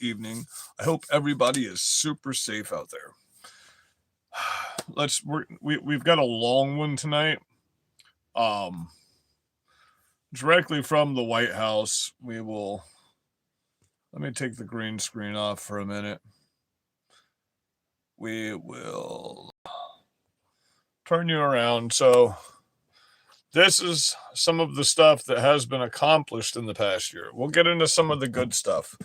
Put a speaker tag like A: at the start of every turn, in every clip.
A: evening. I hope everybody is super safe out there. We've got a long one tonight. Directly from the White House, let me take the green screen off for a minute. We will turn you around. So this is some of the stuff that has been accomplished in the past year. We'll get into some of the good stuff.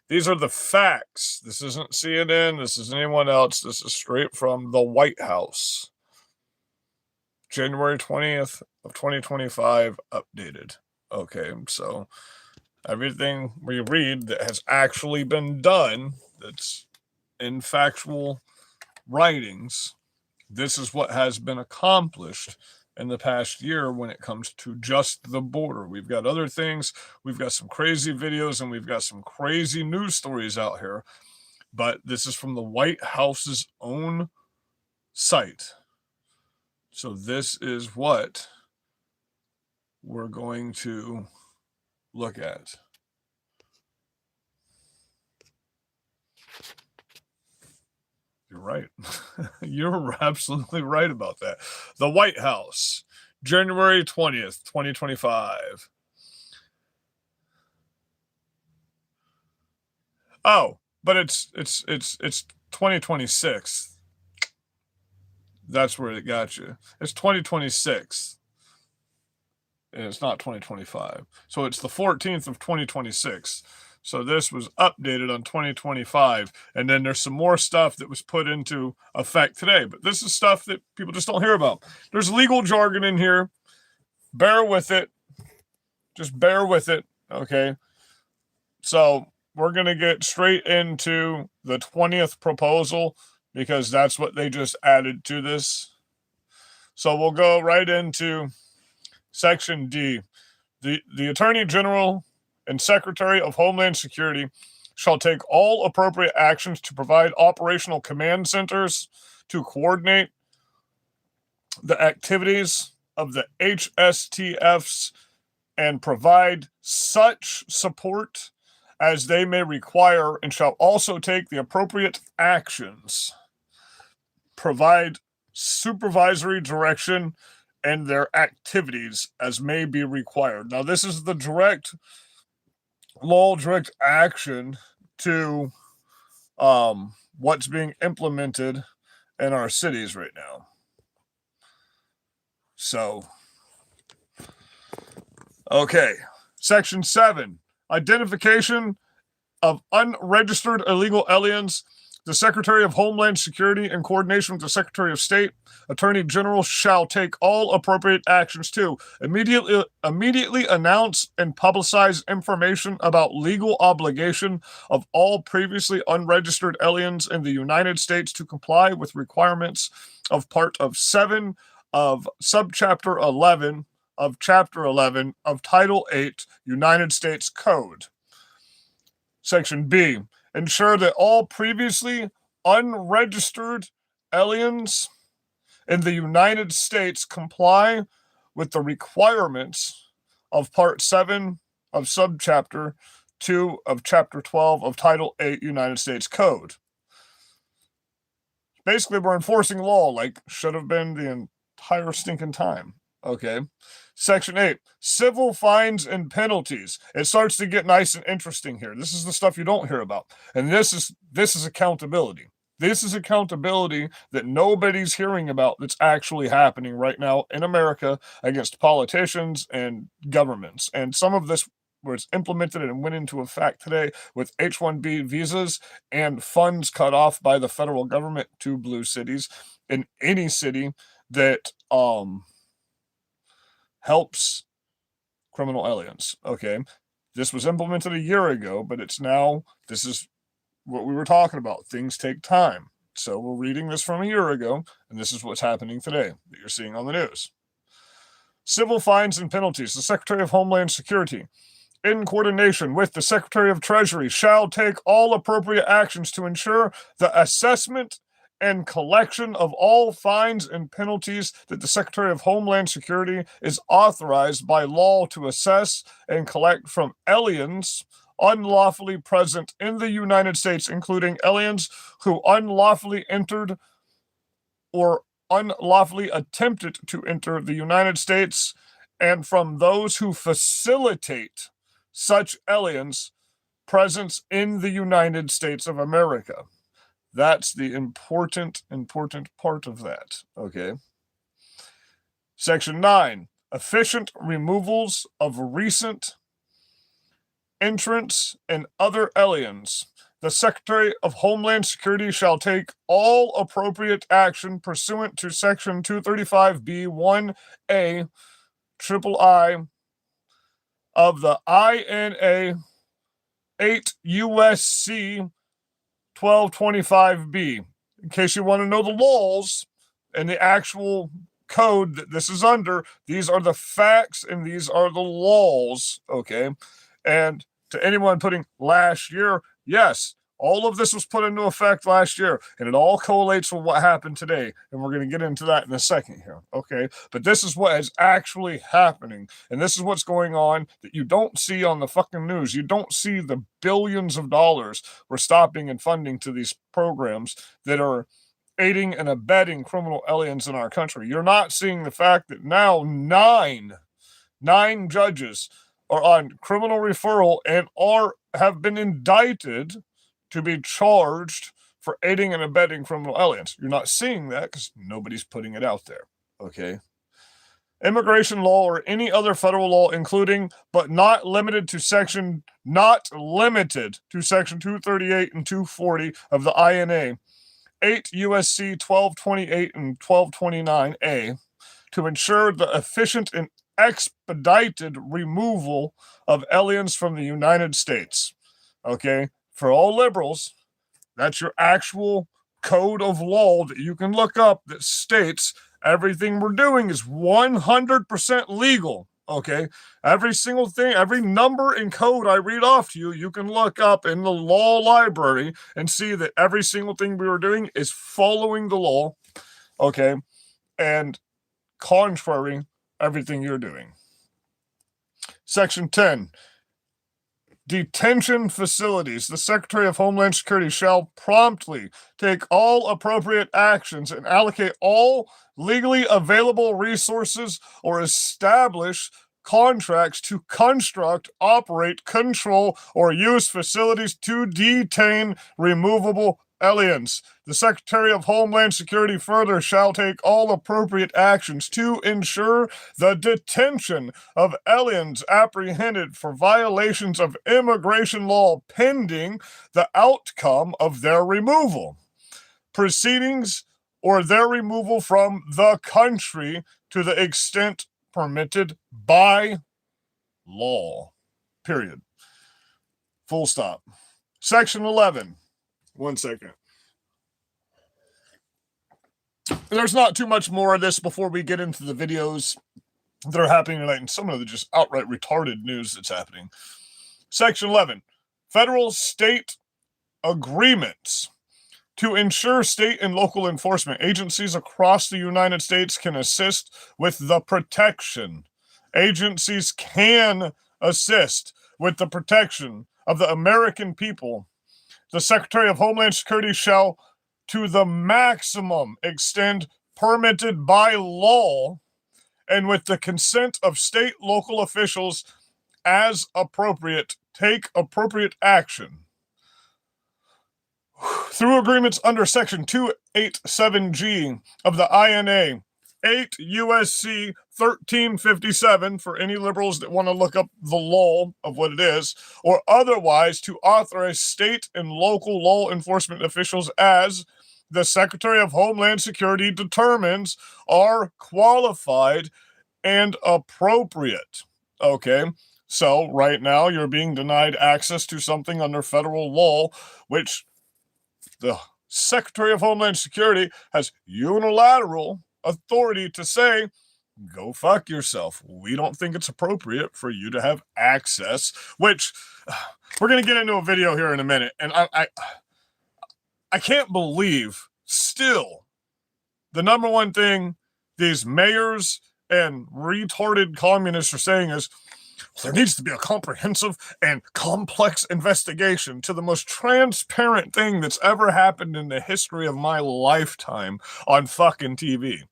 A: These are the facts. This isn't CNN. This isn't anyone else. This is straight from the White House. January 20th of 2025 updated. Okay, so everything we read that has actually been done, that's in factual writings, this is what has been accomplished in the past year when it comes to just the border. We've got other things. We've got some crazy videos and we've got some crazy news stories out here. But this is from the White House's own site. So this is what we're going to look at. You're right. You're absolutely right about that. The White House, January 20th, 2025. Oh, but it's 2026. That's where it got you. It's 2026. And it's not 2025. So it's the 14th of 2026. So this was updated on 2025. And then there's some more stuff that was put into effect today. But this is stuff that people just don't hear about. There's legal jargon in here. Bear with it. Just bear with it. Okay. So we're going to get straight into the 20th proposal because that's what they just added to this. So we'll go right into Section D. The Attorney General and Secretary of Homeland Security shall take all appropriate actions to provide operational command centers to coordinate the activities of the HSTFs and provide such support as they may require, and shall also take the appropriate actions, provide supervisory direction, and their activities as may be required. Now, this is the direct law, direct action to what's being implemented in our cities right now. So, okay. Section 7, identification of unregistered illegal aliens. The Secretary of Homeland Security, in coordination with the Secretary of State, Attorney General, shall take all appropriate actions to immediately announce and publicize information about legal obligation of all previously unregistered aliens in the United States to comply with requirements of Part of 7 of Subchapter 11 of Chapter 11 of Title 8 United States Code. Section B, ensure that all previously unregistered aliens in the United States comply with the requirements of Part 7 of Subchapter 2 of Chapter 12 of Title 8 United States Code. Basically, we're enforcing law like should have been the entire stinking time. Okay. Section 8, civil fines and penalties. It starts to get nice and interesting here. This is the stuff you don't hear about. And this is accountability. This is accountability that nobody's hearing about that's actually happening right now in America against politicians and governments. And some of this was implemented and went into effect today with H-1B visas and funds cut off by the federal government to blue cities in any city that helps criminal aliens. Okay. This was implemented a year ago, but this is what we were talking about. Things take time. So we're reading this from a year ago, and this is what's happening today that you're seeing on the news. Civil fines and penalties. The Secretary of Homeland Security, in coordination with the Secretary of Treasury, shall take all appropriate actions to ensure the assessment and collection of all fines and penalties that the Secretary of Homeland Security is authorized by law to assess and collect from aliens unlawfully present in the United States, including aliens who unlawfully entered or unlawfully attempted to enter the United States, and from those who facilitate such aliens' presence in the United States of America. That's the important part of that, okay? Section 9, efficient removals of recent entrants and other aliens. The Secretary of Homeland Security shall take all appropriate action pursuant to Section 235B1A III of the INA 8 USC 1225B. In case you want to know the laws and the actual code that this is under, these are the facts and these are the laws, okay? And to anyone putting last year, yes, all of this was put into effect last year, and it all correlates with what happened today, and we're going to get into that in a second here, okay? But this is what is actually happening, and this is what's going on that you don't see on the fucking news. You don't see the billions of dollars we're stopping and funding to these programs that are aiding and abetting criminal aliens in our country. You're not seeing the fact that now nine judges are on criminal referral and have been indicted to be charged for aiding and abetting criminal aliens. You're not seeing that because nobody's putting it out there, okay? Immigration law or any other federal law, including but not limited to Section 238 and 240 of the INA, 8 USC 1228 and 1229A, to ensure the efficient and expedited removal of aliens from the United States. Okay? For all liberals, that's your actual code of law that you can look up that states everything we're doing is 100% legal. Okay? Every single thing, every number and code I read off to you, you can look up in the law library and see that every single thing we were doing is following the law, okay, and contrary everything you're doing. Section 10, detention facilities. The Secretary of Homeland Security shall promptly take all appropriate actions and allocate all legally available resources or establish contracts to construct, operate, control, or use facilities to detain removable aliens. The Secretary of Homeland Security further shall take all appropriate actions to ensure the detention of aliens apprehended for violations of immigration law pending the outcome of their removal, proceedings, or their removal from the country to the extent permitted by law. Period. Full stop. Section 11. 1 second. There's not too much more of this before we get into the videos that are happening tonight and some of the just outright retarded news that's happening. Section 11. Federal state agreements. To ensure state and local enforcement agencies across the United States can assist with the protection. Agencies can assist with the protection of the American people. The Secretary of Homeland Security shall, to the maximum extent permitted by law, and with the consent of state local officials as appropriate, take appropriate action. Through agreements under Section 287G of the INA, 8 USC 1357, for any liberals that want to look up the law of what it is, or otherwise to authorize state and local law enforcement officials as the Secretary of Homeland Security determines are qualified and appropriate. Okay, so right now you're being denied access to something under federal law, which the Secretary of Homeland Security has unilateral authority to say, go fuck yourself. We don't think it's appropriate for you to have access, which we're going to get into a video here in a minute. And I can't believe still the number one thing these mayors and retarded communists are saying is, there needs to be a comprehensive and complex investigation to the most transparent thing that's ever happened in the history of my lifetime on fucking TV.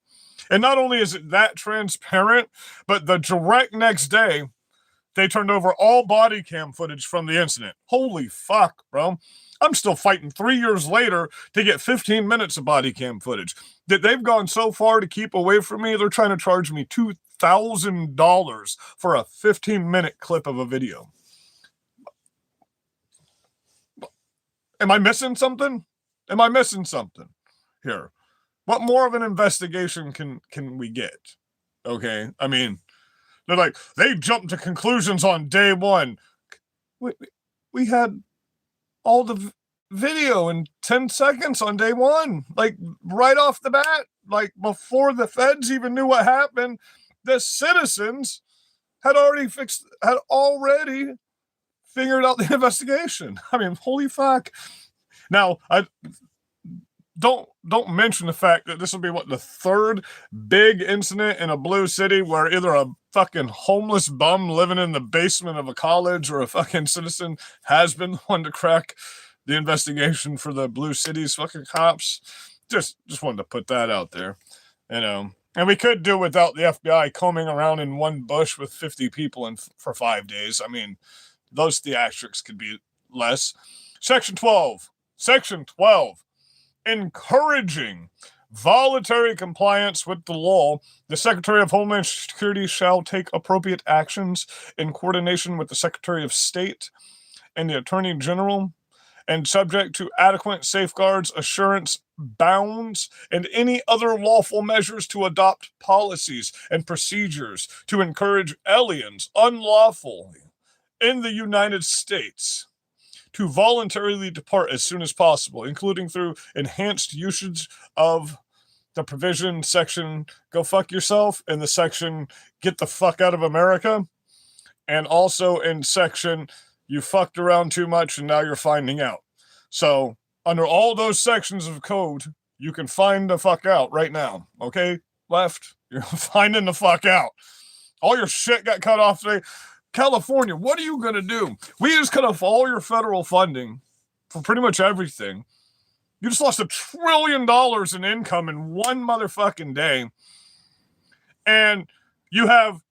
A: And not only is it that transparent, but the direct next day, they turned over all body cam footage from the incident. Holy fuck, bro. I'm still fighting 3 years later to get 15 minutes of body cam footage. That they've gone so far to keep away from me, they're trying to charge me $2,000 for a 15-minute clip of a video. Am I missing something? Am I missing something here? What more of an investigation can we get? Okay, I mean, they're like, they jumped to conclusions on day one. We had all the video in 10 seconds on day one, like right off the bat, like before the feds even knew what happened. The citizens had already figured out the investigation. I mean, holy fuck. Now, I don't mention the fact that this will be the third big incident in a blue city where either a fucking homeless bum living in the basement of a college or a fucking citizen has been the one to crack the investigation for the blue city's fucking cops. Just wanted to put that out there, you know. And we could do without the FBI combing around in one bush with 50 people for 5 days. I mean, those theatrics could be less. Section 12. Encouraging voluntary compliance with the law, the Secretary of Homeland Security shall take appropriate actions in coordination with the Secretary of State and the Attorney General, and subject to adequate safeguards, assurance, bounds, and any other lawful measures to adopt policies and procedures to encourage aliens unlawfully in the United States to voluntarily depart as soon as possible, including through enhanced usage of the provision section "Go fuck yourself" and the section "Get the fuck out of America," and also in section "You fucked around too much and now you're finding out." So under all those sections of code, you can find the fuck out right now. Okay, left, you're finding the fuck out. All your shit got cut off today. California, what are you going to do? We just cut off all your federal funding for pretty much everything. You just lost $1 trillion in income in one motherfucking day. And you have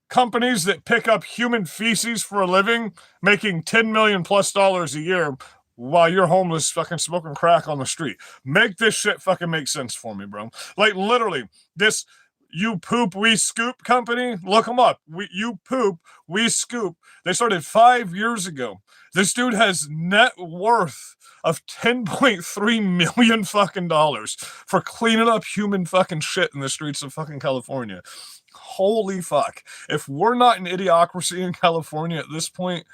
A: companies that pick up human feces for a living making $10 million plus a year while you're homeless fucking smoking crack on the street. Make this shit fucking make sense for me, bro. Like literally, this You Poop, We Scoop company, look them up. You Poop, We Scoop. They started 5 years ago. This dude has net worth of $10.3 million fucking dollars for cleaning up human fucking shit in the streets of fucking California. Holy fuck. If we're not an idiocracy in California at this point,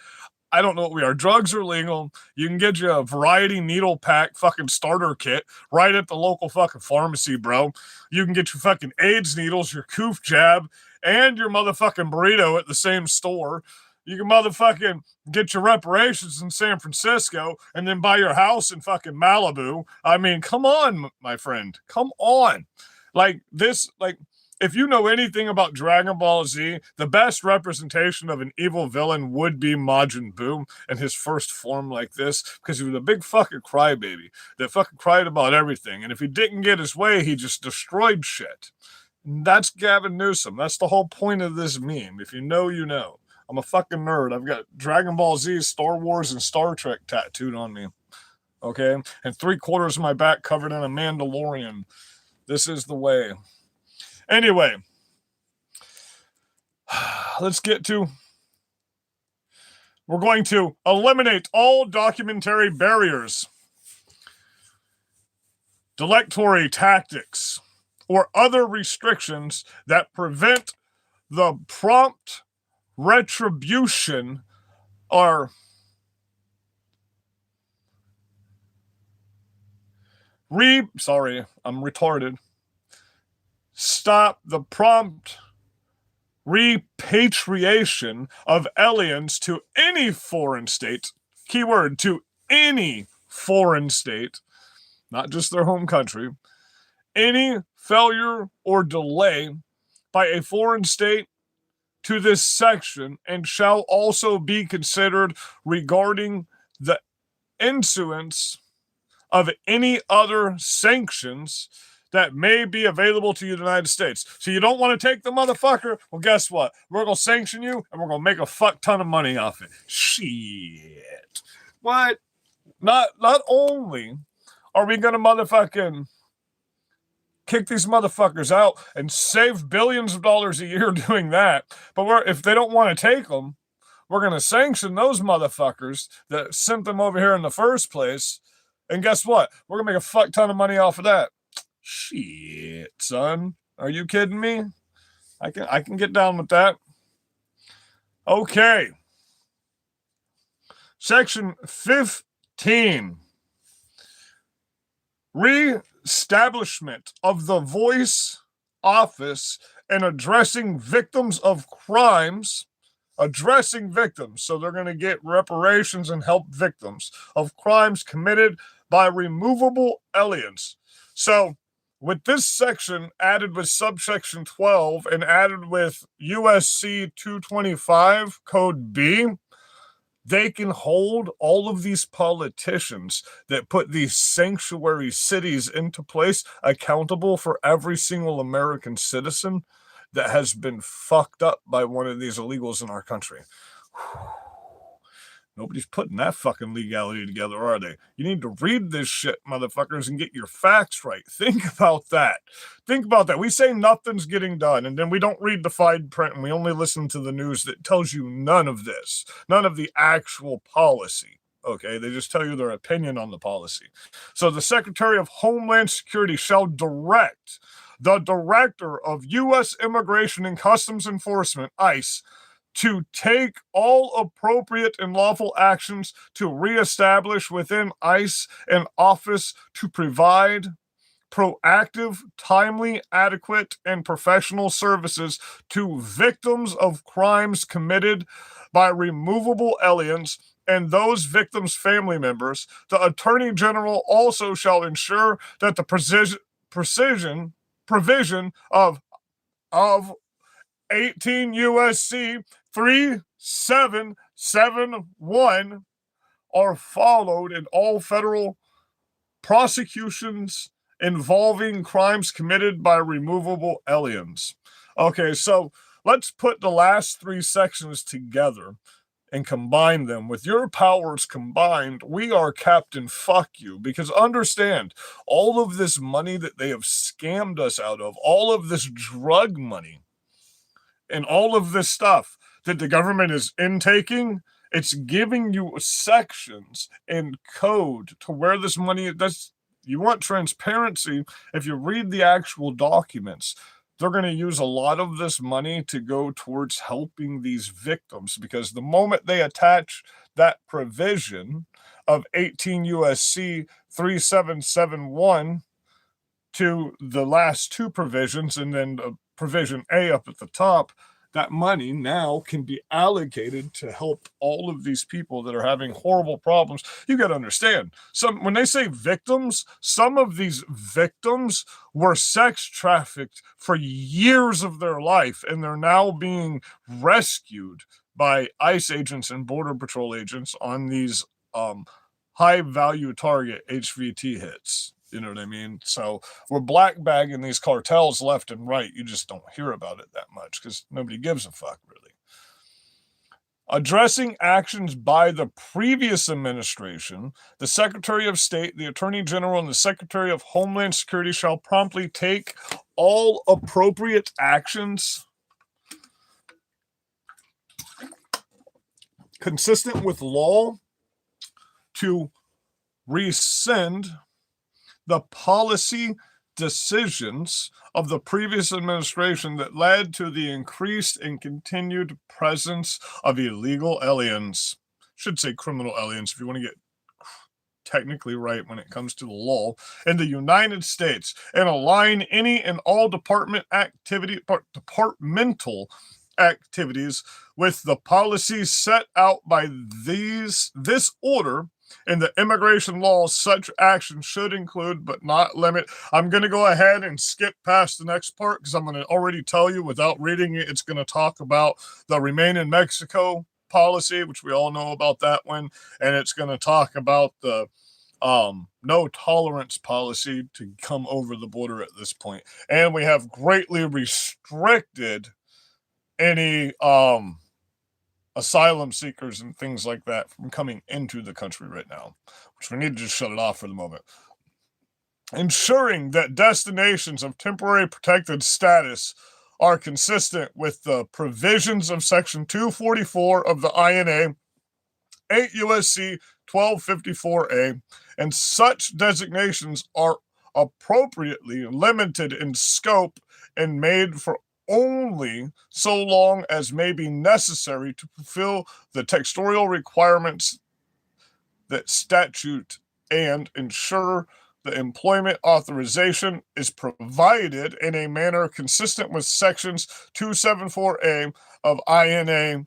A: I don't know what we are. Drugs are legal. You can get you a variety needle pack fucking starter kit right at the local fucking pharmacy, bro. You can get your fucking AIDS needles, your coof jab, and your motherfucking burrito at the same store. You can motherfucking get your reparations in San Francisco and then buy your house in fucking Malibu. I mean, come on, my friend. Come on. Like this, like, if you know anything about Dragon Ball Z, the best representation of an evil villain would be Majin Buu in his first form like this, because he was a big fucking crybaby that fucking cried about everything. And if he didn't get his way, he just destroyed shit. And that's Gavin Newsom. That's the whole point of this meme. If you know, you know. I'm a fucking nerd. I've got Dragon Ball Z, Star Wars, and Star Trek tattooed on me. Okay? And 3/4 of my back covered in a Mandalorian. This is the way. Anyway, let's get to... We're going to eliminate all documentary barriers, dilatory tactics, or other restrictions that prevent the prompt retribution or I'm retarded. Stop the prompt repatriation of aliens to any foreign state, keyword, to any foreign state, not just their home country, any failure or delay by a foreign state to this section and shall also be considered regarding the issuance of any other sanctions that may be available to the United States. So you don't want to take the motherfucker? Well, guess what? We're going to sanction you and we're going to make a fuck ton of money off it. Shit. What? Not only are we going to motherfucking kick these motherfuckers out and save billions of dollars a year doing that, but if they don't want to take them, we're going to sanction those motherfuckers that sent them over here in the first place. And guess what? We're going to make a fuck ton of money off of that. Shit, son. Are you kidding me? I can get down with that. Okay. Section 15. Reestablishment of the voice office and addressing victims of crimes. Addressing victims. So they're going to get reparations and help victims of crimes committed by removable aliens. So with this section added with subsection 12 and added with USC 225 code B, they can hold all of these politicians that put these sanctuary cities into place accountable for every single American citizen that has been fucked up by one of these illegals in our country. Nobody's putting that fucking legality together, are they? You need to read this shit, motherfuckers, and get your facts right. Think about that. Think about that. We say nothing's getting done, and then we don't read the fine print, and we only listen to the news that tells you none of this, none of the actual policy. Okay, they just tell you their opinion on the policy. So the Secretary of Homeland Security shall direct the Director of U.S. Immigration and Customs Enforcement, ICE, to take all appropriate and lawful actions to reestablish within ICE an office to provide proactive, timely, adequate, and professional services to victims of crimes committed by removable aliens and those victims' family members. The Attorney General also shall ensure that the provision of 18 USC 3771 are followed in all federal prosecutions involving crimes committed by removable aliens. Okay, so let's put the last three sections together and combine them. With your powers combined, we are Captain Fuck You. Because understand, all of this money that they have scammed us out of, all of this drug money, and all of this stuff that the government is intaking, it's giving you sections and code to where this money does. You want transparency. If you read the actual documents, they're going to use a lot of this money to go towards helping these victims, because the moment they attach that provision of 18 USC 3771 to the last two provisions and then provision A up at the top, that money now can be allocated to help all of these people that are having horrible problems. You got to understand, when they say victims, some of these victims were sex trafficked for years of their life, and they're now being rescued by ICE agents and Border Patrol agents on these high value target HVT hits. You know what I mean? So we're black bagging these cartels left and right. You just don't hear about it that much because nobody gives a fuck, really. Addressing actions by the previous administration, the Secretary of State, the Attorney General, and the Secretary of Homeland Security shall promptly take all appropriate actions consistent with law to rescind the policy decisions of the previous administration that led to the increased and continued presence of illegal aliens. Should say criminal aliens if you want to get technically right when it comes to the law in the United States, and align any and all departmental activities with the policies set out by this order In the immigration laws, such action should include but not limit. I'm going to go ahead and skip past the next part because I'm going to already tell you without reading it, it's going to talk about the Remain in Mexico policy, which we all know about that one. And it's going to talk about the no tolerance policy to come over the border at this point. And we have greatly restricted any asylum seekers and things like that from coming into the country right now, which we need to just shut it off for the moment. Ensuring that destinations of temporary protected status are consistent with the provisions of Section 244 of the INA, 8 USC 1254A, and such designations are appropriately limited in scope and made for only so long as may be necessary to fulfill the textual requirements that statute and ensure the employment authorization is provided in a manner consistent with sections 274A of INA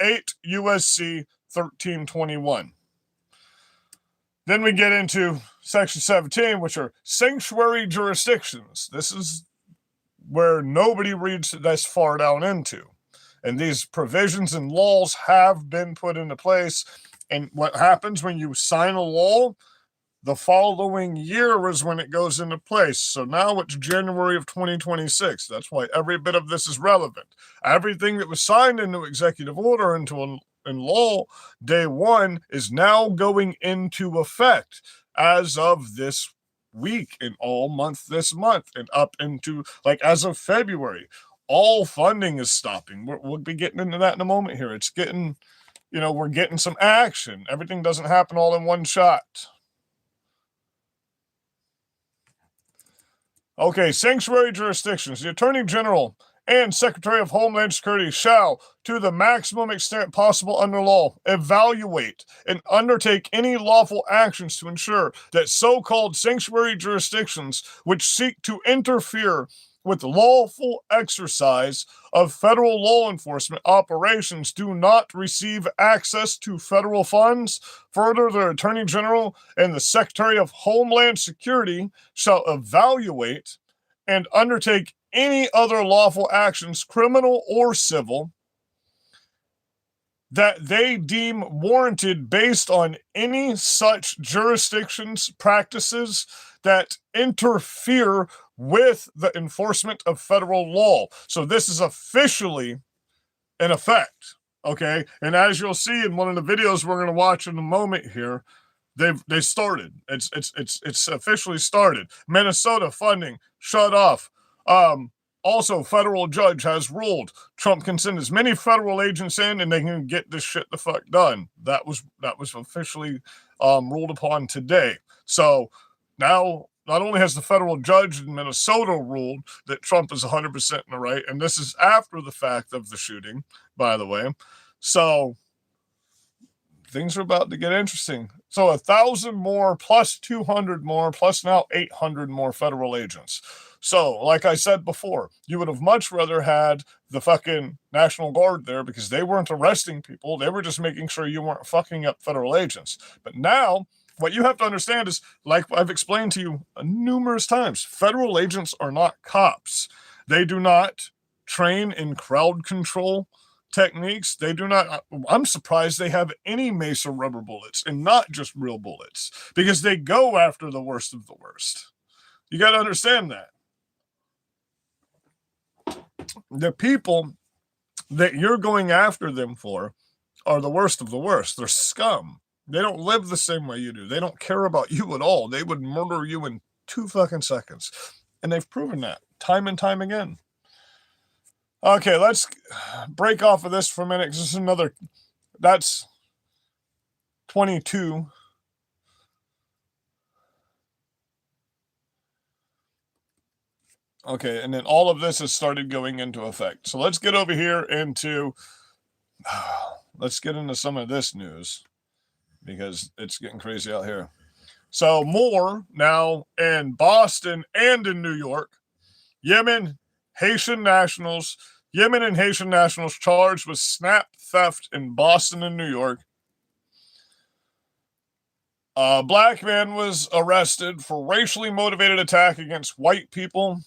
A: 8 USC 1321. Then we get into section 17, which are sanctuary jurisdictions. This is where nobody reads this far down into. And these provisions and laws have been put into place. And what happens when you sign a law, the following year is when it goes into place. So now it's January of 2026. That's why every bit of this is relevant. Everything that was signed into executive order in law day one is now going into effect as of this week and all month this month and up into like as of February. All funding is stopping. We'll be getting into that in a moment here. It's getting, we're getting some action. Everything doesn't happen all in one shot. Okay, sanctuary jurisdictions. The Attorney General and Secretary of Homeland Security shall, to the maximum extent possible under law, evaluate and undertake any lawful actions to ensure that so-called sanctuary jurisdictions which seek to interfere with the lawful exercise of federal law enforcement operations do not receive access to federal funds. Further, the Attorney General and the Secretary of Homeland Security shall evaluate and undertake any other lawful actions, criminal or civil, that they deem warranted based on any such jurisdictions' practices that interfere with the enforcement of federal law. So this is officially in effect, okay? And as you'll see in one of the videos we're going to watch in a moment here, they started. It's officially started. Minnesota funding shut off. Also, federal judge has ruled Trump can send as many federal agents in and they can get this shit the fuck done. That was officially ruled upon today. So now not only has the federal judge in Minnesota ruled that Trump is 100% in the right, and this is after the fact of the shooting, by the way. So things are about to get interesting. So 1,000 more plus 200 more plus now 800 more federal agents. So, like I said before, you would have much rather had the fucking National Guard there because they weren't arresting people. They were just making sure you weren't fucking up federal agents. But now, what you have to understand is, like I've explained to you numerous times, federal agents are not cops. They do not train in crowd control techniques. They do not. I'm surprised they have any Mesa rubber bullets and not just real bullets because they go after the worst of the worst. You got to understand that. The people that you're going after them for are the worst of the worst. They're scum. They don't live the same way you do. They don't care about you at all. They would murder you in 2 fucking seconds. And they've proven that time and time again. Okay, let's break off of this for a minute because this is another, that's 22. Okay, and then all of this has started going into effect. So let's get over here into, let's get into some of this news because it's getting crazy out here. So more now in Boston and in New York, Yemen and Haitian nationals charged with snap theft in Boston and New York A black man was arrested for racially motivated attack against white people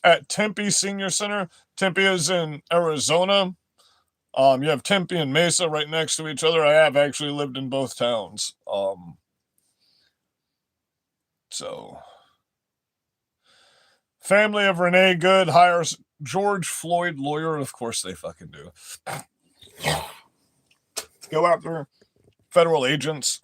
A: at Tempe Senior Center. Tempe is in Arizona. You have Tempe and Mesa right next to each other. I have actually lived in both towns. So, family of Renee Good hires George Floyd lawyer. Of course they fucking do. Go after federal agents.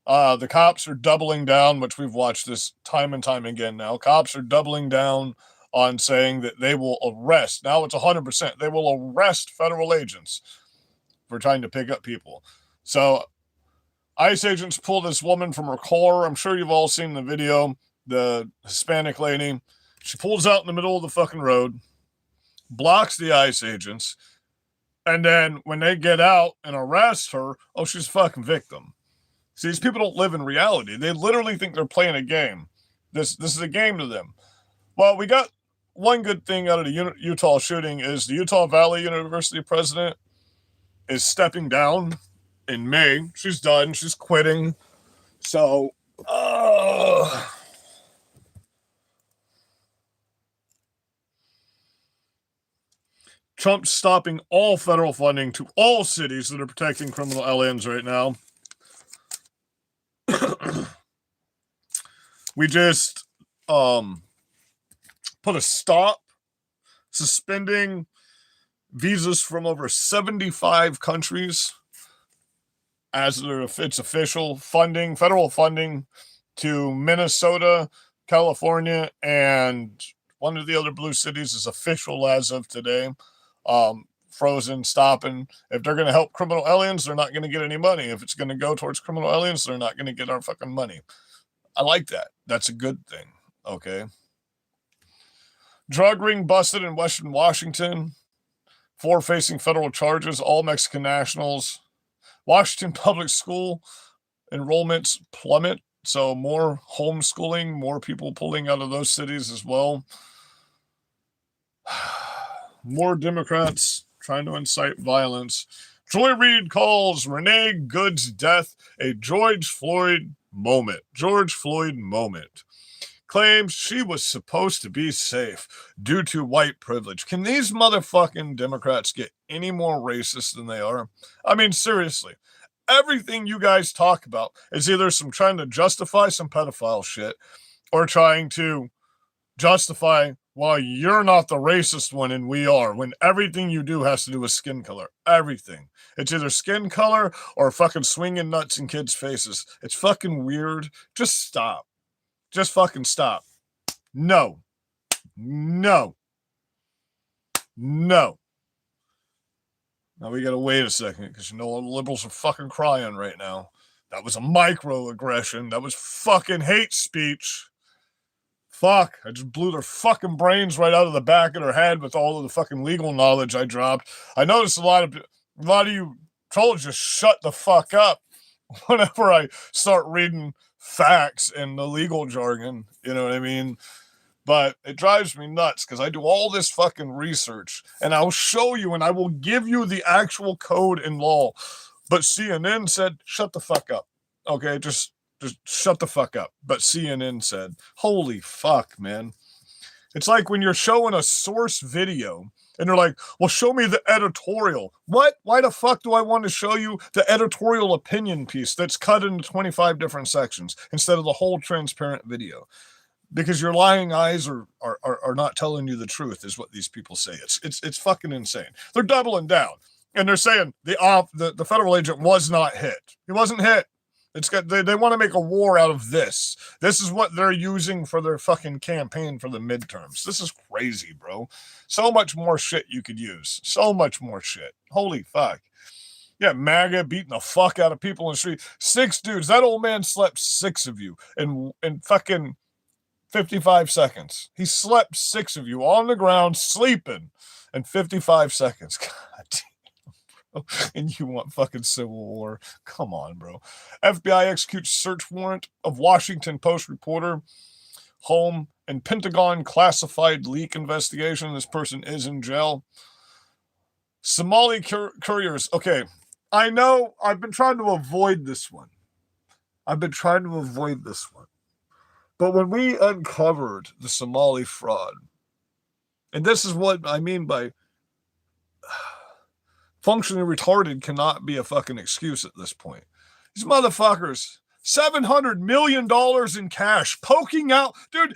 A: The cops are doubling down, which we've watched this time and time again now. Cops are doubling down on saying that they will arrest. Now it's 100%. They will arrest federal agents for trying to pick up people. So ICE agents pull this woman from her car. I'm sure you've all seen the video. The Hispanic lady. She pulls out in the middle of the fucking road, blocks the ICE agents, and then when they get out and arrest her, oh, she's a fucking victim. See, these people don't live in reality. They literally think they're playing a game. This is a game to them. Well, we got one good thing out of the Utah shooting is the Utah Valley University president is stepping down in May. She's done. She's quitting. So, Trump's stopping all federal funding to all cities that are protecting criminal aliens right now. We just put a stop, suspending visas from over 75 countries as it's official. Funding, federal funding to Minnesota, California, and one of the other blue cities is official as of today. Frozen, stopping. If they're going to help criminal aliens, they're not going to get any money. If it's going to go towards criminal aliens, they're not going to get our fucking money. I like that. That's a good thing. Okay. Drug ring busted in Western Washington. 4 facing federal charges, all Mexican nationals. Washington public school enrollments plummet. So more homeschooling, more people pulling out of those cities as well. More Democrats trying to incite violence. Joy Reid calls Renee Good's death a George Floyd moment. George Floyd moment. Claims she was supposed to be safe due to white privilege. Can these motherfucking Democrats get any more racist than they are? I mean, seriously. Everything you guys talk about is either some trying to justify some pedophile shit or trying to justify, well, you're not the racist one and we are, when everything you do has to do with skin color. Everything. It's either skin color or fucking swinging nuts in kids' faces. It's fucking weird. Just stop. Just fucking stop. No. No. No. Now we gotta wait a second because you know all the liberals are fucking crying right now. That was a microaggression. That was fucking hate speech. Fuck. I just blew their fucking brains right out of the back of their head with all of the fucking legal knowledge I dropped. I noticed a lot of you trolls just shut the fuck up whenever I start reading facts and the legal jargon. You know what I mean? But it drives me nuts because I do all this fucking research and I'll show you and I will give you the actual code in law. But CNN said, shut the fuck up. Okay, just shut the fuck up. But CNN said, holy fuck, man. It's like when you're showing a source video and they're like, well, show me the editorial. What? Why the fuck do I want to show you the editorial opinion piece that's cut into 25 different sections instead of the whole transparent video? Because your lying eyes are not telling you the truth, is what these people say. It's fucking insane. They're doubling down, and they're saying the federal agent was not hit. He wasn't hit. They want to make a war out of this. This is what they're using for their fucking campaign for the midterms. This is crazy, bro. So much more shit you could use. So much more shit. Holy fuck. Yeah, MAGA beating the fuck out of people in the street. 6 dudes. That old man slept 6 of you in fucking 55 seconds. He slept 6 of you on the ground sleeping in 55 seconds. God damn, bro. And you want fucking civil war. Come on, bro. FBI executes search warrant of Washington Post reporter home and Pentagon classified leak investigation. This person is in jail. Somali couriers. Okay, I know I've been trying to avoid this one. I've been trying to avoid this one. But when we uncovered the Somali fraud, and this is what I mean by functionally retarded cannot be a fucking excuse at this point. These motherfuckers, $700 million in cash poking out. Dude,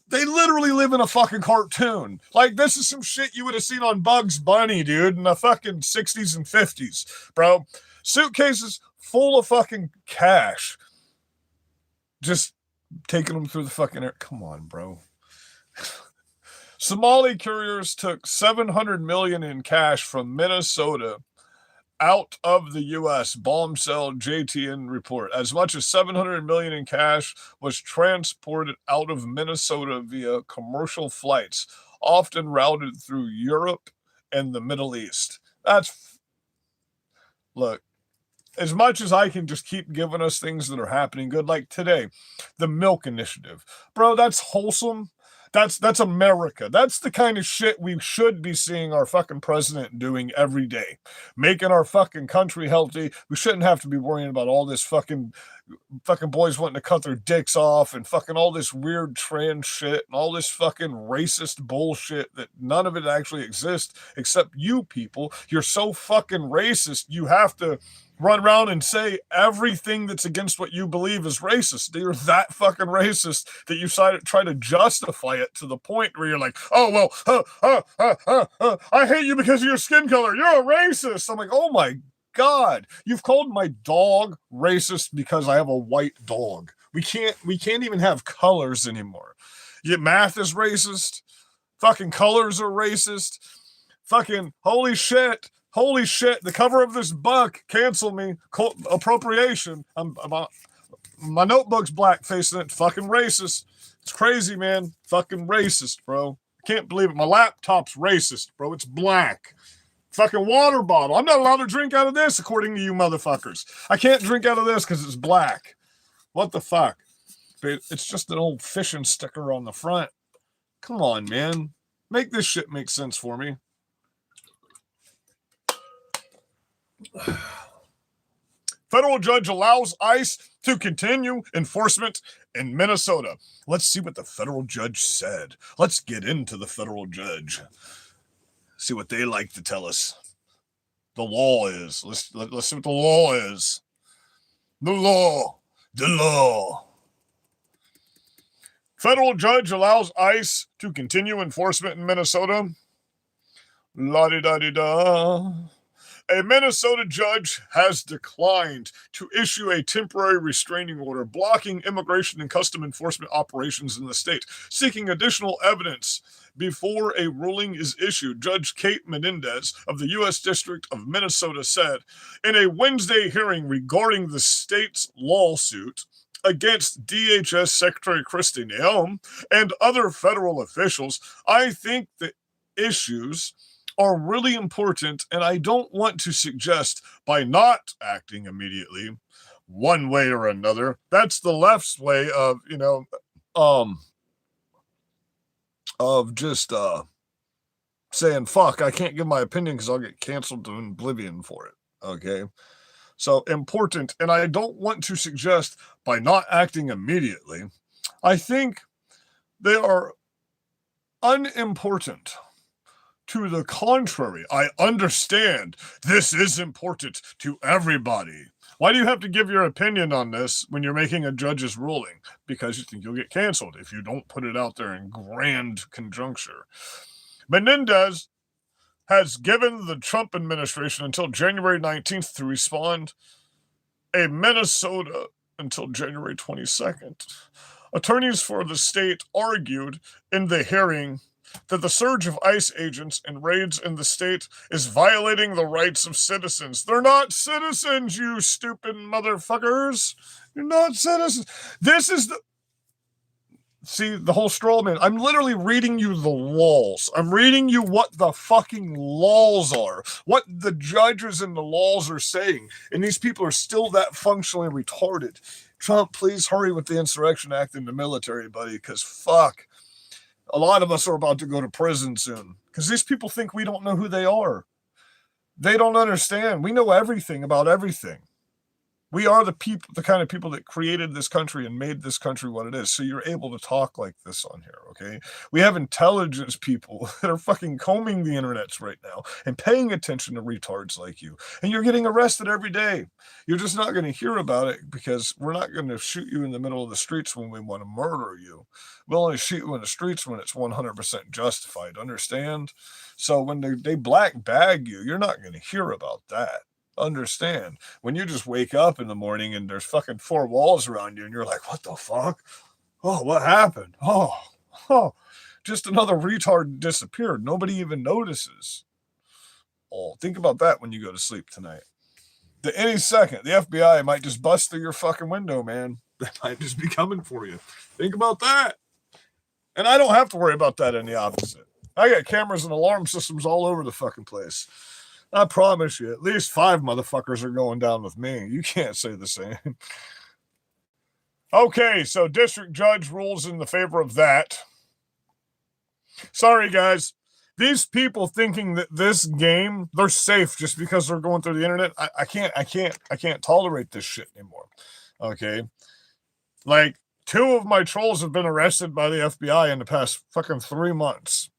A: they literally live in a fucking cartoon. Like, this is some shit you would have seen on Bugs Bunny, dude, in the fucking 60s and 50s, bro. Suitcases full of fucking cash. Just taking them through the fucking air. Come on, bro. Somali couriers took $700 million in cash from Minnesota out of the U.S. Bombshell JTN report. As much as $700 million in cash was transported out of Minnesota via commercial flights, often routed through Europe and the Middle East. Look, as much as I can just keep giving us things that are happening good, like today, the milk initiative. Bro, that's wholesome. That's America. That's the kind of shit we should be seeing our fucking president doing every day. Making our fucking country healthy. We shouldn't have to be worrying about all this fucking boys wanting to cut their dicks off and fucking all this weird trans shit and all this fucking racist bullshit that none of it actually exists except you people. You're so fucking racist, you have to run around and say everything that's against what you believe is racist. You're that fucking racist that you try to justify it to the point where you're like, oh, well, I hate you because of your skin color. You're a racist. I'm like, oh my God, you've called my dog racist because I have a white dog. We can't even have colors anymore. Yet math is racist. Fucking colors are racist. Fucking holy shit, the cover of this book, cancel me, appropriation. My notebook's blackface and it's fucking racist. It's crazy, man. Fucking racist, bro. I can't believe it. My laptop's racist, bro. It's black. Fucking water bottle. I'm not allowed to drink out of this, according to you motherfuckers. I can't drink out of this because it's black. What the fuck? It's just an old fishing sticker on the front. Come on, man. Make this shit make sense for me. Federal judge allows ICE to continue enforcement in Minnesota. Let's see what the federal judge said. Let's get into the federal judge. See what they like to tell us. The law is. Let's see what the law is. The law. Federal judge allows ICE to continue enforcement in Minnesota. La-di-da-di-da. A Minnesota judge has declined to issue a temporary restraining order blocking immigration and custom enforcement operations in the state, seeking additional evidence before a ruling is issued. Judge Kate Menendez of the U.S. District of Minnesota said in a Wednesday hearing regarding the state's lawsuit against DHS Secretary Kristi Noem and other federal officials, I think the issues are really important, and I don't want to suggest by not acting immediately, one way or another. That's the left's way of, of just saying, fuck, I can't give my opinion because I'll get canceled to oblivion for it. Okay? So important, and I don't want to suggest by not acting immediately. I think they are unimportant. To the contrary, I understand this is important to everybody. Why do you have to give your opinion on this when you're making a judge's ruling? Because you think you'll get canceled if you don't put it out there in grand conjuncture. Menendez has given the Trump administration until January 19th to respond. A Minnesota until January 22nd. Attorneys for the state argued in the hearing that the surge of ICE agents and raids in the state is violating the rights of citizens. They're not citizens, you stupid motherfuckers. You're not citizens. This is the whole straw man. I'm literally reading you the laws. I'm reading you what the fucking laws are, what the judges and the laws are saying. And these people are still that functionally retarded. Trump, please hurry with the Insurrection Act in the military, buddy, because fuck. A lot of us are about to go to prison soon because these people think we don't know who they are. They don't understand. We know everything about everything. We are the people, the kind of people that created this country and made this country what it is. So you're able to talk like this on here, okay? We have intelligence people that are fucking combing the internets right now and paying attention to retards like you. And you're getting arrested every day. You're just not going to hear about it because we're not going to shoot you in the middle of the streets when we want to murder you. We'll only shoot you in the streets when it's 100% justified. Understand? So when they black bag you, you're not going to hear about that. Understand? When you just wake up in the morning and there's fucking four walls around you and you're like, what the fuck? Oh, what happened? Oh, just another retard disappeared. Nobody even notices. Oh, think about that when you go to sleep tonight. Any second, the FBI might just bust through your fucking window, man. They might just be coming for you. Think about that. And I don't have to worry about that in the opposite. I got cameras and alarm systems all over the fucking place. I promise you, at least 5 motherfuckers are going down with me. You can't say the same. Okay, so district judge rules in the favor of that. Sorry, guys. These people thinking that this game, they're safe just because they're going through the internet. I can't tolerate this shit anymore. Okay. Like 2 of my trolls have been arrested by the FBI in the past fucking 3 months.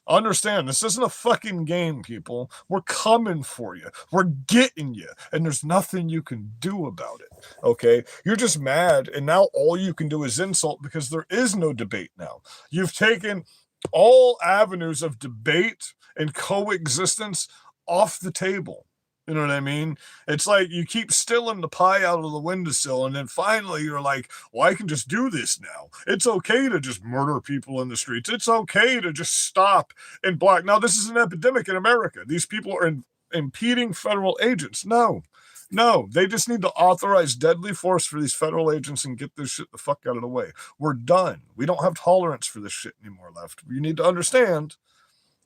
A: Understand, this isn't a fucking game, people. We're coming for you. We're getting you. And there's nothing you can do about it. Okay? You're just mad, and now all you can do is insult because there is no debate now. You've taken all avenues of debate and coexistence off the table. You know what I mean? It's like you keep stealing the pie out of the windowsill, and then finally you're like, well, I can just do this now. It's okay to just murder people in the streets. It's okay to just stop and block. Now, this is an epidemic in America. These people are impeding federal agents. No, they just need to authorize deadly force for these federal agents and get this shit the fuck out of the way. We're done. We don't have tolerance for this shit anymore left. You need to understand,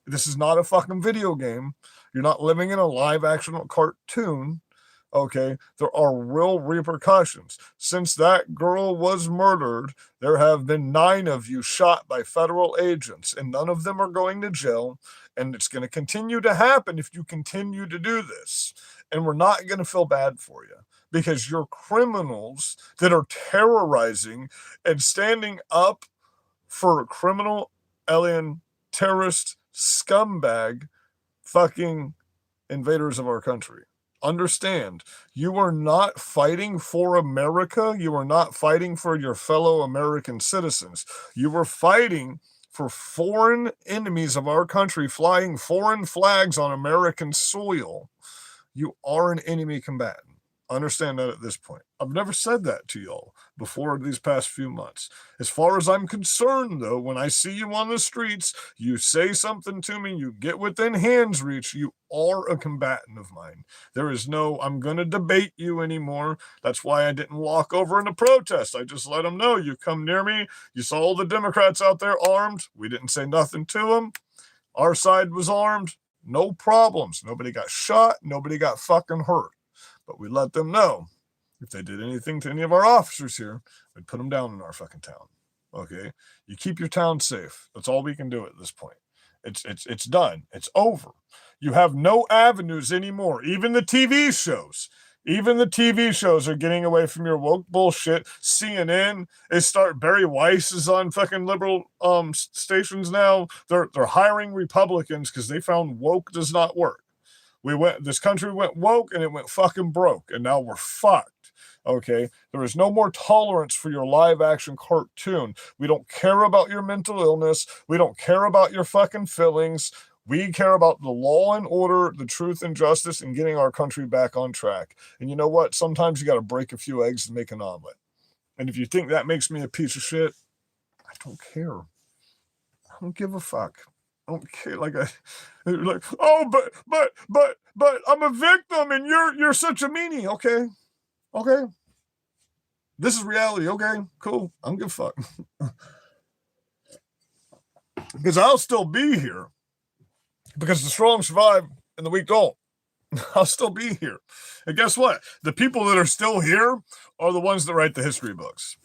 A: this is not a fucking video game. You're not living in a live action cartoon. Okay, there are real repercussions. Since that girl was murdered, there have been 9 of you shot by federal agents, and none of them are going to jail. And it's going to continue to happen if you continue to do this. And we're not going to feel bad for you because you're criminals that are terrorizing and standing up for criminal alien terrorist scumbag fucking invaders of our country. Understand, you are not fighting for America. You are not fighting for your fellow American citizens. You are fighting for foreign enemies of our country flying foreign flags on American soil. You are an enemy combatant. Understand that at this point. I've never said that to y'all before these past few months. As far as I'm concerned, though, when I see you on the streets, you say something to me, you get within hand's reach, you are a combatant of mine. There is no, I'm going to debate you anymore. That's why I didn't walk over in a protest. I just let them know, you come near me, you saw all the Democrats out there armed. We didn't say nothing to them. Our side was armed. No problems. Nobody got shot. Nobody got fucking hurt. But we let them know if they did anything to any of our officers here, we'd put them down in our fucking town. Okay? You keep your town safe. That's all we can do at this point. It's done. It's over. You have no avenues anymore. Even the TV shows. Even the TV shows are getting away from your woke bullshit. CNN is Barry Weiss is on fucking liberal stations now. They're hiring Republicans because they found woke does not work. This country went woke and it went fucking broke, and now we're fucked. Okay, there is no more tolerance for your live action cartoon. We don't care about your mental illness. We don't care about your fucking feelings. We care about the law and order, the truth and justice, and getting our country back on track. And you know what? Sometimes you got to break a few eggs to make an omelet. And if you think that makes me a piece of shit, I don't care. I don't give a fuck. I don't care. Like, oh, but I'm a victim, and you're such a meanie. Okay. This is reality. Okay, cool. I don't give a fuck. Because I'll still be here. Because the strong survive and the weak don't. I'll still be here. And guess what? The people that are still here are the ones that write the history books.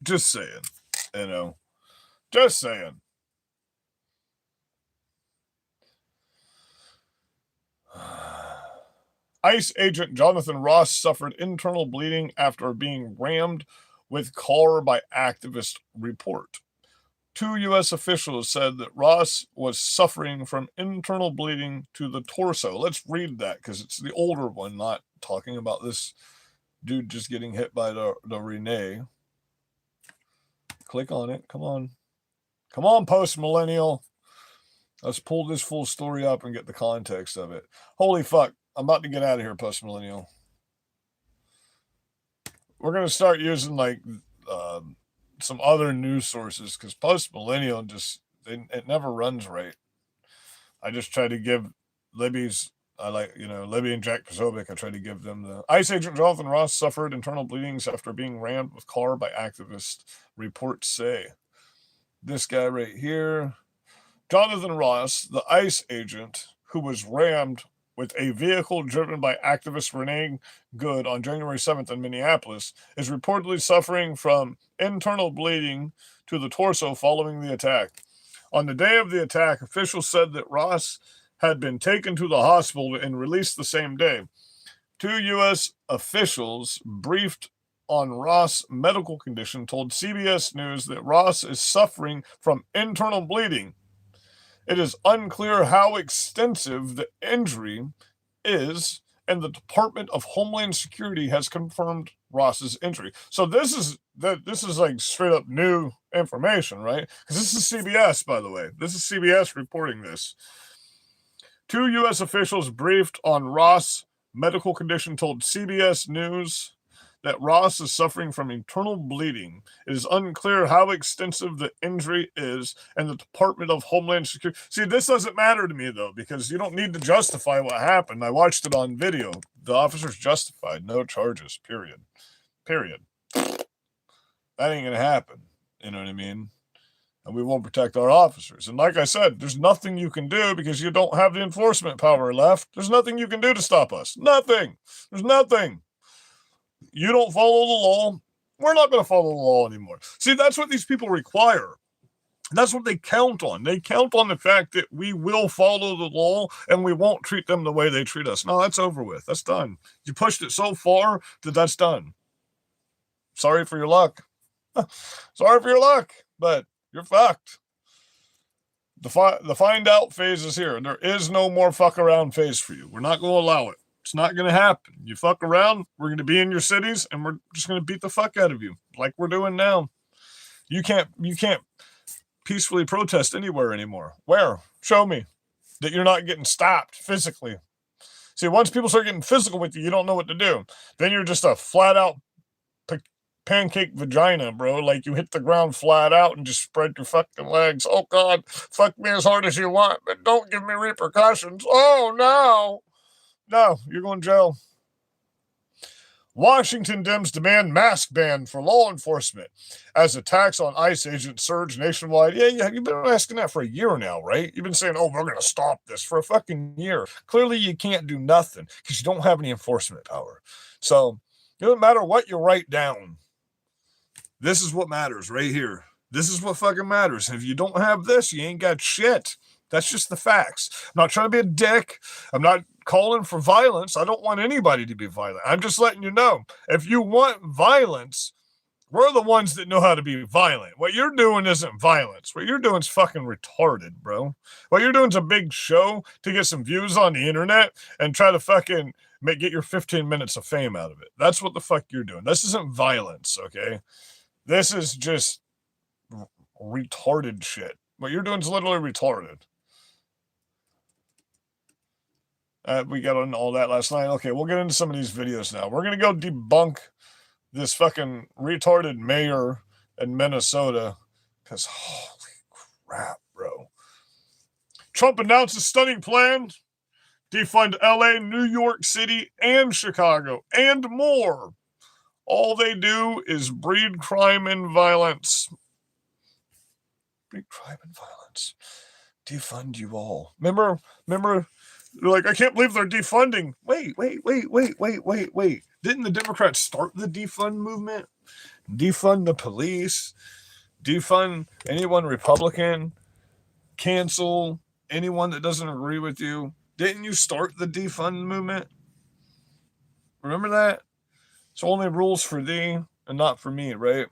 A: Just saying. Just saying. ICE agent Jonathan Ross suffered internal bleeding after being rammed with car by activist report. 2 U.S. officials said that Ross was suffering from internal bleeding to the torso. Let's read that because it's the older one, not talking about this dude just getting hit by the Renee. Click on it. Come on. Come on, post-millennial. Let's pull this full story up and get the context of it. Holy fuck. I'm about to get out of here, post-millennial. We're going to start using like some other news sources because post-millennial it never runs right. I just try to give Libby's, Libby and Jack Posobiec, I try to give them the ICE agent Jonathan Ross suffered internal bleedings after being rammed with car by activists, reports say. This guy right here, Jonathan Ross, the ICE agent who was rammed with a vehicle driven by activist Renee Good on January 7th in Minneapolis, is reportedly suffering from internal bleeding to the torso following the attack. On the day of the attack, officials said that Ross had been taken to the hospital and released the same day. 2 U.S. officials briefed on Ross' medical condition told CBS News that Ross is suffering from internal bleeding. It is unclear how extensive the injury is, and the Department of Homeland Security has confirmed Ross's injury. So this is like straight up new information, right? Because this is CBS, by the way. This is CBS reporting this. 2 U.S. officials briefed on Ross' medical condition told CBS News that Ross is suffering from internal bleeding. It is unclear how extensive the injury is, and the Department of Homeland Security. See, this doesn't matter to me, though, because you don't need to justify what happened. I watched it on video. The officers justified. No charges, period. Period. That ain't going to happen. You know what I mean? And we won't protect our officers. And like I said, there's nothing you can do because you don't have the enforcement power left. There's nothing you can do to stop us. Nothing. There's nothing. You don't follow the law, we're not going to follow the law anymore. See, that's what these people require. That's what they count on. They count on the fact that we will follow the law and we won't treat them the way they treat us. No, that's over with. That's done. You pushed it so far that that's done. Sorry for your luck. Sorry for your luck, but you're fucked. The find out phase is here. There is no more fuck around phase for you. We're not going to allow it. It's not going to happen. You fuck around, we're going to be in your cities, and we're just going to beat the fuck out of you, like we're doing now. You can't peacefully protest anywhere anymore. Where? Show me that you're not getting stopped physically. See, once people start getting physical with you, you don't know what to do. Then you're just a flat-out pancake vagina, bro. Like, you hit the ground flat out and just spread your fucking legs. Oh, God, fuck me as hard as you want, but don't give me repercussions. Oh, no. No, you're going to jail. Washington Dems demand mask ban for law enforcement as attacks on ICE agents surge nationwide. Yeah, you've been asking that for a year now, right? You've been saying, we're going to stop this for a fucking year. Clearly, you can't do nothing because you don't have any enforcement power. So it doesn't matter what you write down. This is what matters right here. This is what fucking matters. If you don't have this, you ain't got shit. That's just the facts. I'm not trying to be a dick. I'm not calling for violence. I don't want anybody to be violent. I'm just letting you know. If you want violence, we're the ones that know how to be violent. What you're doing isn't violence. What you're doing is fucking retarded, bro. What you're doing is a big show to get some views on the internet and try to fucking get your 15 minutes of fame out of it. That's what the fuck you're doing. This isn't violence, okay? This is just retarded shit. What you're doing is literally retarded. We got on all that last night. Okay, we'll get into some of these videos now. We're going to go debunk this fucking retarded mayor in Minnesota. Because, holy crap, bro. Trump announced a stunning plan. Defund LA, New York City, and Chicago, and more. All they do is breed crime and violence. Breed crime and violence. Defund you all. Remember, they're like, I can't believe they're defunding. Wait. Didn't the Democrats start the defund movement? Defund the police, defund anyone Republican, cancel anyone that doesn't agree with you. Didn't you start the defund movement? Remember that? It's only rules for thee and not for me, right?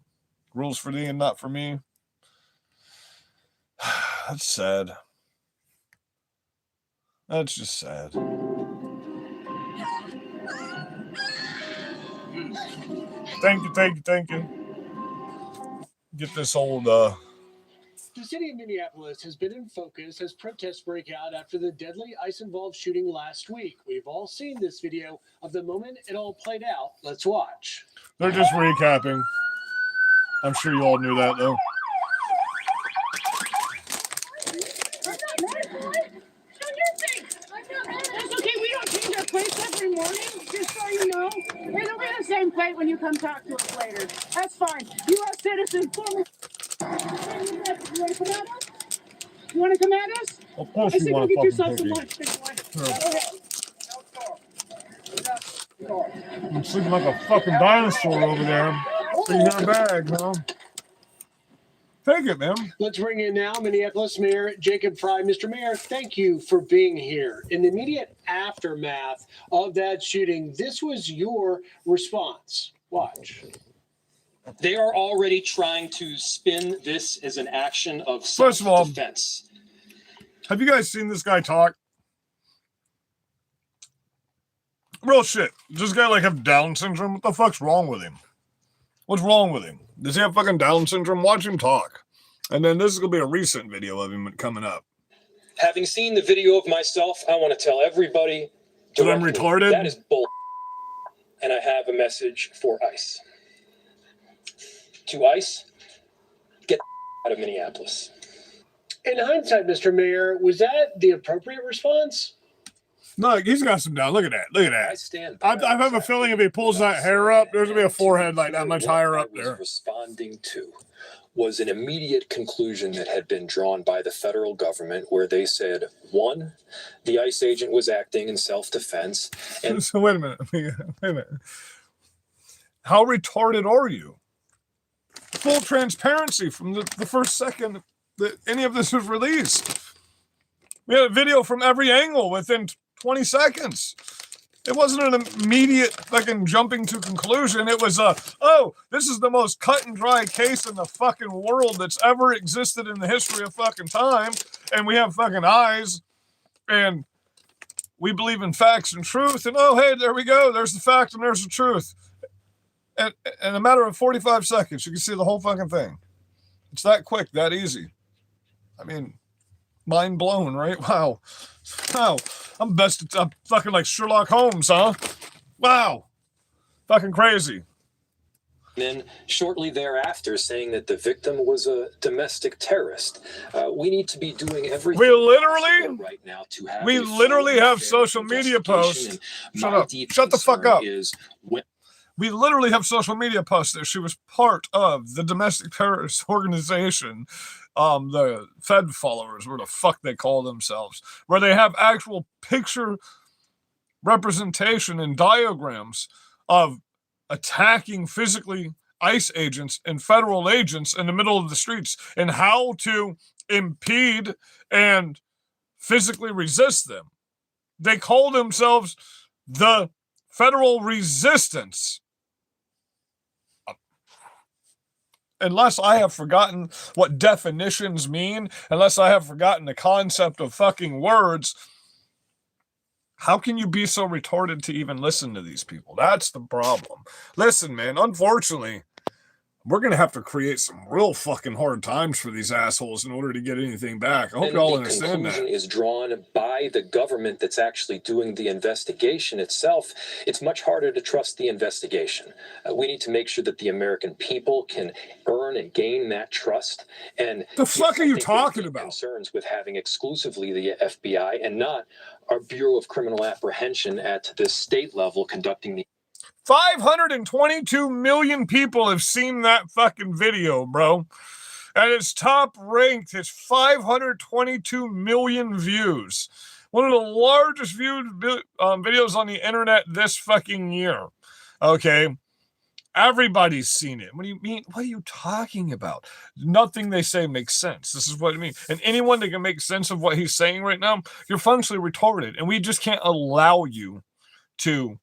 A: Rules for thee and not for me. That's sad. That's just sad. Thank you. Get this old
B: The city of Minneapolis has been in focus as protests break out after the deadly ICE-involved shooting last week. We've all seen this video of the moment it all played out. Let's watch.
A: They're just recapping. I'm sure you all knew that, though.
C: That's okay. We don't change our plates every morning, just so you know. It'll be the same plate when you come talk to us later. That's fine. U.S. citizen, former. You want to come at us? You want to come at us?
A: Of course
C: I
A: you
C: said,
A: want
C: go
A: to
C: get
A: fucking
C: yourself some
A: cookie.
C: lunch, big boy.
A: Go ahead. I'm sleeping like a fucking dinosaur over there. In your bag, huh? Take it, man.
B: Let's bring in now Minneapolis Mayor Jacob Frey. Mr. Mayor, thank you for being here. In the immediate aftermath of that shooting, this was your response. Watch.
D: They are already trying to spin this as an action of
A: First of all,
D: self-defense.
A: Have you guys seen this guy talk? Real shit. Does this guy like have Down syndrome? What the fuck's wrong with him? What's wrong with him? Does he have fucking Down syndrome? Watch him talk. And then this is going to be a recent video of him coming up.
D: Having seen the video of myself, I want to tell everybody
A: that I'm
D: directly,
A: retarded?
D: that is bull. And I have a message for ICE. To ICE, get out of Minneapolis.
B: In hindsight, Mr. Mayor, was that the appropriate response?
A: No, he's got some down. Look at that. Look at
D: I
A: that.
D: stand
A: I have a feeling if he pulls that hair up, there's going to be a forehead like that much higher up there.
D: What I was responding to was an immediate conclusion that had been drawn by the federal government where they said, one, the ICE agent was acting in self-defense. And
A: so wait a minute. How retarded are you? Full transparency from the first second that any of this was released. We had a video from every angle within 20 seconds. It wasn't an immediate fucking jumping to conclusion. It was oh, this is the most cut and dry case in the fucking world that's ever existed in the history of fucking time. And we have fucking eyes and we believe in facts and truth. And oh, hey, there we go. There's the fact and there's the truth. And in a matter of 45 seconds, you can see the whole fucking thing. It's that quick, that easy. I mean, mind blown, right? Wow. I'm fucking like Sherlock Holmes, huh? Wow. Fucking crazy.
D: then shortly thereafter saying that the victim was a domestic terrorist. We need to be doing everything right now to have
A: we literally have social media posts. Shut up. Shut the fuck up. We literally have social media posts that she was part of the domestic terrorist organization, the Fed followers, where the fuck they call themselves, where they have actual picture representation and diagrams of attacking physically ICE agents and federal agents in the middle of the streets and how to impede and physically resist them. They call themselves the Federal Resistance. Unless I have forgotten what definitions mean, unless I have forgotten the concept of fucking words, how can you be so retarded to even listen to these people? That's the problem. Listen, man, unfortunately, we're going to have to create some real fucking hard times for these assholes in order to get anything back. I hope y'all understand that.
D: The conclusion is drawn by the government that's actually doing the investigation itself. It's much harder to trust the investigation. We need to make sure that the American people can earn and gain that trust. And
A: the fuck are you talking about?
D: Concerns with having exclusively the FBI and not our Bureau of Criminal Apprehension at the state level conducting the
A: 522 million people have seen that fucking video, bro. And it's top ranked. It's 522 million views. One of the largest viewed videos on the internet this fucking year. Okay. Everybody's seen it. What do you mean? What are you talking about? Nothing they say makes sense. This is what I mean. And anyone that can make sense of what he's saying right now, you're functionally retarded. And we just can't allow you to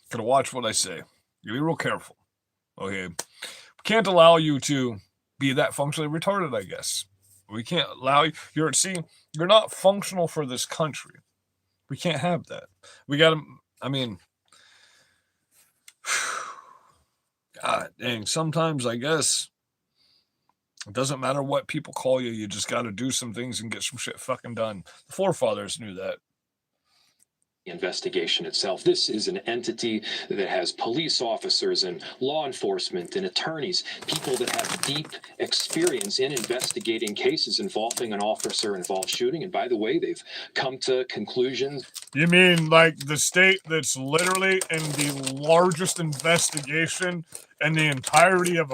A: Gotta watch what I say. You be real careful. Okay. We can't allow you to be that functionally retarded, I guess. We can't allow you. You're not functional for this country. We can't have that. We gotta, I mean, God dang, sometimes I guess it doesn't matter what people call you. You just got to do some things and get some shit fucking done. The forefathers knew that.
D: Investigation itself. This is an entity that has police officers and law enforcement and attorneys, people that have deep experience in investigating cases involving an officer-involved shooting. And by the way, they've come to conclusions.
A: You mean like the state that's literally in the largest investigation in the entirety of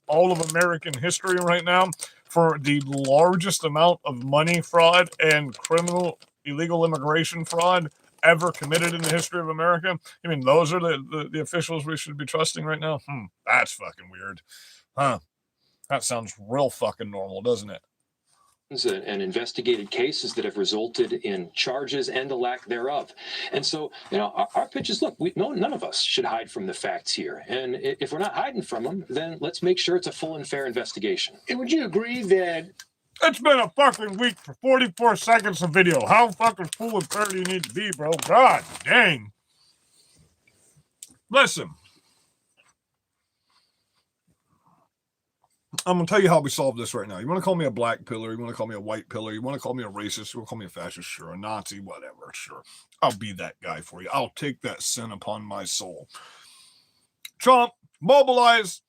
A: all of American history right now for the largest amount of money fraud and illegal immigration fraud ever committed in the history of America? I mean, those are the officials we should be trusting right now? That's fucking weird. Huh. That sounds real fucking normal, doesn't it?
D: And investigated cases that have resulted in charges and the lack thereof. And so, our pitch is, look, none of us should hide from the facts here. And if we're not hiding from them, then let's make sure it's a full and fair investigation.
B: And would you agree that
A: it's been a fucking week for 44 seconds of video? How fucking full and fair do you need to be, bro? God dang. Listen. I'm going to tell you how we solve this right now. You want to call me a black pillar? You want to call me a white pillar? You want to call me a racist? You want to call me a fascist? Sure. A Nazi? Whatever. Sure. I'll be that guy for you. I'll take that sin upon my soul. Trump, mobilize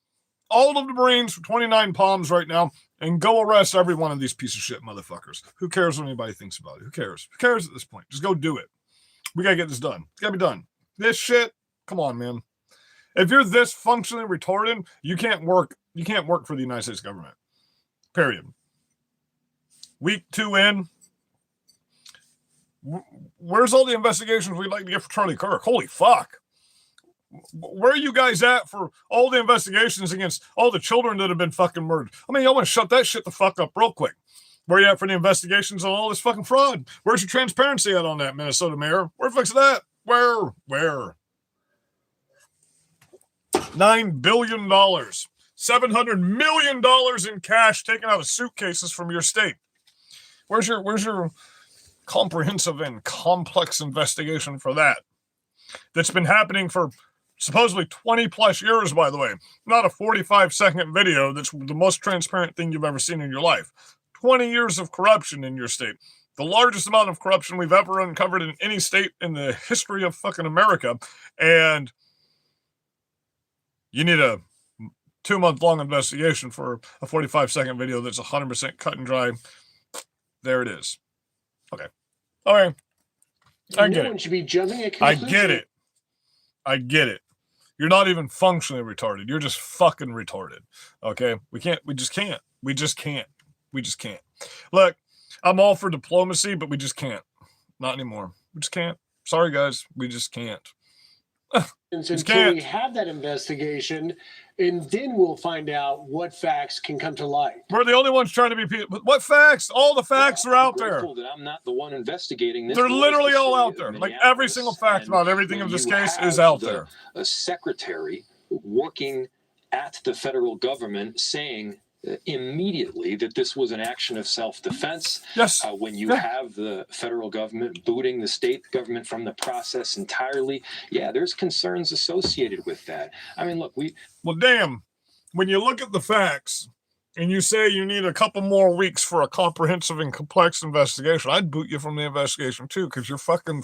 A: all of the Marines for 29 Palms right now and go arrest every one of these piece of shit motherfuckers. Who cares what anybody thinks about it? Who cares? Who cares at this point? Just go do it. We got to get this done. It's got to be done. This shit, come on, man. If you're this functionally retarded, you can't work. You can't work for the United States government. Period. Week 2 in. Where's all the investigations we'd like to get for Charlie Kirk? Holy fuck. Where are you guys at for all the investigations against all the children that have been fucking murdered? I mean, y'all want to shut that shit the fuck up real quick. Where are you at for the investigations on all this fucking fraud? Where's your transparency at on that, Minnesota mayor? Where the fuck's that? Where? $9 billion. $700 million in cash taken out of suitcases from your state. Where's your comprehensive and complex investigation for that? That's been happening for supposedly 20 plus years, by the way. Not a 45-second video that's the most transparent thing you've ever seen in your life. 20 years of corruption in your state. The largest amount of corruption we've ever uncovered in any state in the history of fucking America. And you need a 2-month-long investigation for a 45-second video that's 100% cut and dry. There it is. Okay. I get
B: no one
A: it.
B: should be jumping at
A: I
B: conclusions?
A: get it. You're not even functionally retarded. You're just fucking retarded. Okay? We just can't. Look, I'm all for diplomacy, but we just can't. Not anymore. We just can't. Sorry, guys. We just can't.
B: Until we have that investigation, and then we'll find out what facts can come to light.
A: We're the only ones trying to be people. What facts? All the facts are out there.
D: That I'm not the one investigating this.
A: They're literally all out there. Like every single fact about everything of this case is out there.
D: A secretary working at the federal government saying immediately that this was an action of self-defense.
A: Yes.
D: When you have the federal government booting the state government from the process entirely, there's concerns associated with that. I mean, look,
A: well, damn, when you look at the facts and you say you need a couple more weeks for a comprehensive and complex investigation, I'd boot you from the investigation too, because you're fucking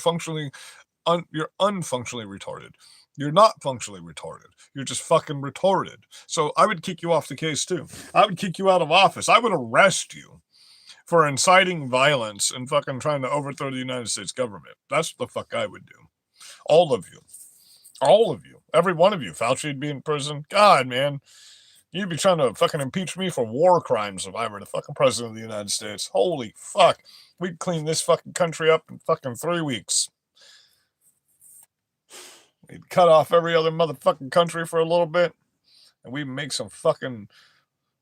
A: you're unfunctionally retarded. You're not functionally retarded. You're just fucking retarded. So I would kick you off the case too. I would kick you out of office. I would arrest you for inciting violence and fucking trying to overthrow the United States government. That's what the fuck I would do. All of you. Every one of you. Fauci'd be in prison. God, man. You'd be trying to fucking impeach me for war crimes if I were the fucking president of the United States. Holy fuck. We'd clean this fucking country up in fucking 3 weeks. We'd cut off every other motherfucking country for a little bit, and we'd make some fucking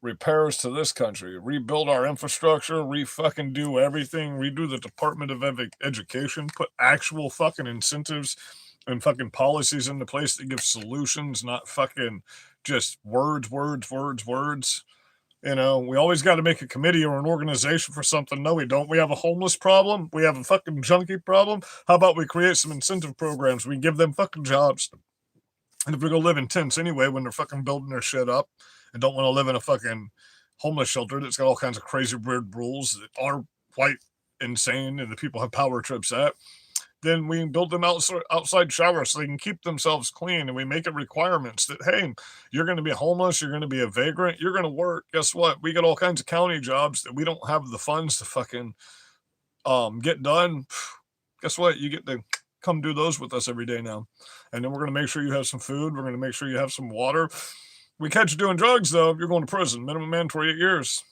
A: repairs to this country, rebuild our infrastructure, re-fucking do everything, redo the Department of Education, put actual fucking incentives and fucking policies into place that give solutions, not fucking just words. You know, we always got to make a committee or an organization for something. No, we don't. We have a homeless problem. We have a fucking junkie problem. How about we create some incentive programs? We give them fucking jobs. And if we're gonna live in tents anyway, when they're fucking building their shit up and don't want to live in a fucking homeless shelter that's got all kinds of crazy weird rules that are quite insane and the people have power trips at, then we build them outside showers so they can keep themselves clean, and we make it requirements that, hey, you're going to be homeless, you're going to be a vagrant, you're going to work. Guess what? We got all kinds of county jobs that we don't have the funds to fucking get done. Guess what? You get to come do those with us every day now. And then we're going to make sure you have some food. We're going to make sure you have some water. We catch you doing drugs, though, you're going to prison. Minimum mandatory 8 years.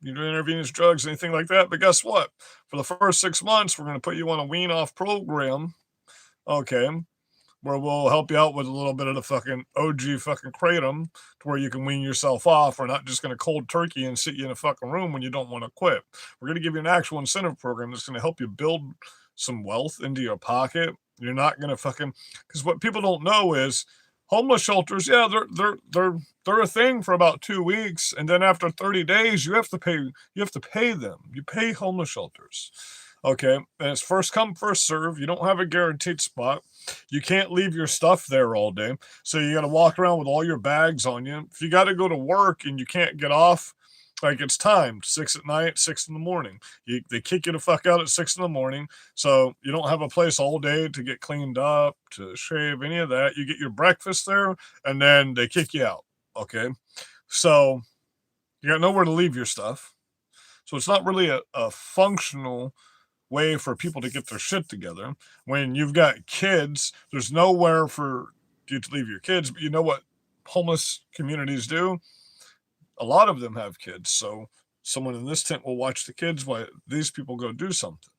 A: You do intravenous drugs, anything like that. But guess what? For the first 6 months, we're going to put you on a wean off program. Okay. Where we'll help you out with a little bit of the fucking OG fucking kratom to where you can wean yourself off. We're not just going to cold turkey and sit you in a fucking room when you don't want to quit. We're going to give you an actual incentive program that's going to help you build some wealth into your pocket. You're not going to fucking, because what people don't know is homeless shelters, yeah, they're a thing for about 2 weeks, and then after 30 days, you have to pay them. You pay homeless shelters. Okay, and it's first come, first serve. You don't have a guaranteed spot. You can't leave your stuff there all day. So you got to walk around with all your bags on you. If you got to go to work and you can't get off, like it's timed 6 at night, 6 in the morning. They kick you the fuck out at 6 in the morning. So you don't have a place all day to get cleaned up, to shave, any of that. You get your breakfast there and then they kick you out. Okay. So you got nowhere to leave your stuff. So it's not really a functional way for people to get their shit together. When you've got kids, there's nowhere for you to leave your kids. But you know what homeless communities do? A lot of them have kids, so someone in this tent will watch the kids while these people go do something.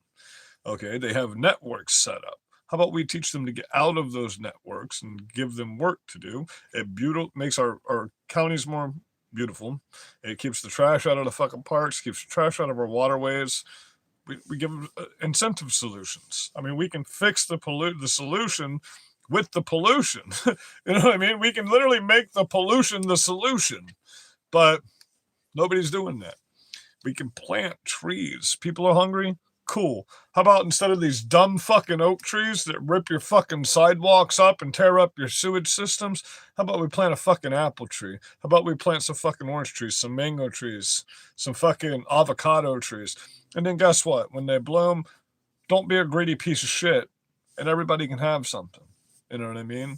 A: Okay, they have networks set up. How about we teach them to get out of those networks and give them work to do? It makes our counties more beautiful. It keeps the trash out of the fucking parks, keeps the trash out of our waterways. We give them incentive solutions. I mean, we can fix the solution with the pollution. You know what I mean? We can literally make the pollution the solution. But nobody's doing that. We can plant trees. People are hungry? Cool. How about instead of these dumb fucking oak trees that rip your fucking sidewalks up and tear up your sewage systems, how about we plant a fucking apple tree? How about we plant some fucking orange trees, some mango trees, some fucking avocado trees? And then guess what? When they bloom, don't be a greedy piece of shit and everybody can have something. You know what I mean?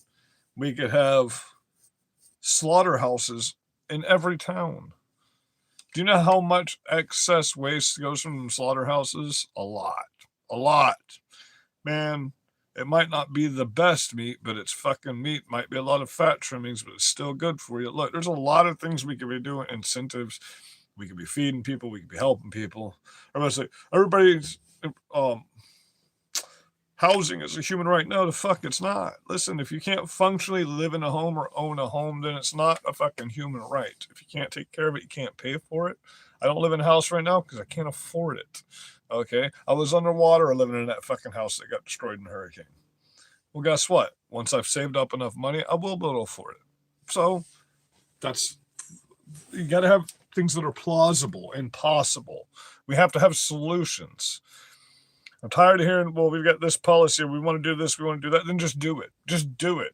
A: We could have slaughterhouses in every town. Do you know how much excess waste goes from slaughterhouses? A lot. Man, it might not be the best meat, but it's fucking meat. Might be a lot of fat trimmings, but it's still good for you. Look, there's a lot of things we could be doing, incentives. We could be feeding people. We could be helping people. Everybody's housing is a human right. No, the fuck it's not. Listen, if you can't functionally live in a home or own a home, then it's not a fucking human right. If you can't take care of it, you can't pay for it. I don't live in a house right now because I can't afford it. Okay? I was underwater living in that fucking house that got destroyed in a hurricane. Well, guess what? Once I've saved up enough money, I will be able to afford it. So you got to have things that are plausible and possible. We have to have solutions. I'm tired of hearing, well, we've got this policy, we want to do this, we want to do that. Then just do it. Just do it.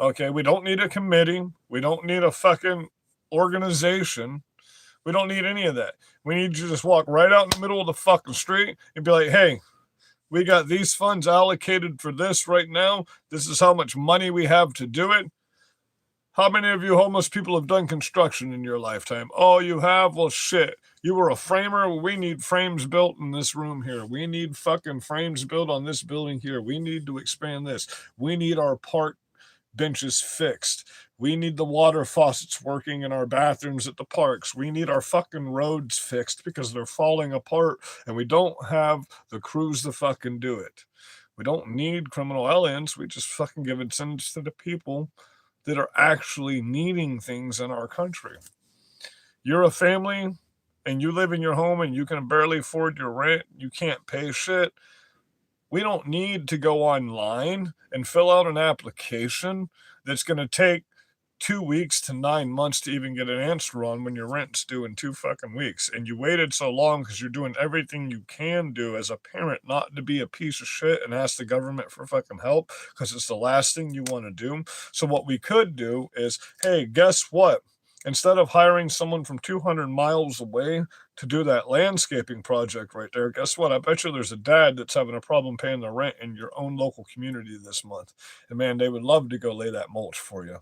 A: Okay, we don't need a committee. We don't need a fucking organization. We don't need any of that. We need you to just walk right out in the middle of the fucking street and be like, hey, we got these funds allocated for this right now. This is how much money we have to do it. How many of you homeless people have done construction in your lifetime? Oh, you have? Well, shit. You were a framer? Well, we need frames built in this room here. We need fucking frames built on this building here. We need to expand this. We need our park benches fixed. We need the water faucets working in our bathrooms at the parks. We need our fucking roads fixed because they're falling apart and we don't have the crews to fucking do it. We don't need criminal aliens. We just fucking give incentives to the people that are actually needing things in our country. You're a family and you live in your home and you can barely afford your rent, you can't pay shit. we don't need to go online and fill out an application that's going to take 2 weeks to 9 months to even get an answer on when your rent's due in 2 fucking weeks. And you waited so long because you're doing everything you can do as a parent not to be a piece of shit and ask the government for fucking help because it's the last thing you want to do. So what we could do is, hey, guess what? Instead of hiring someone from 200 miles away to do that landscaping project right there, guess what? I bet you there's a dad that's having a problem paying the rent in your own local community this month. And man, they would love to go lay that mulch for you.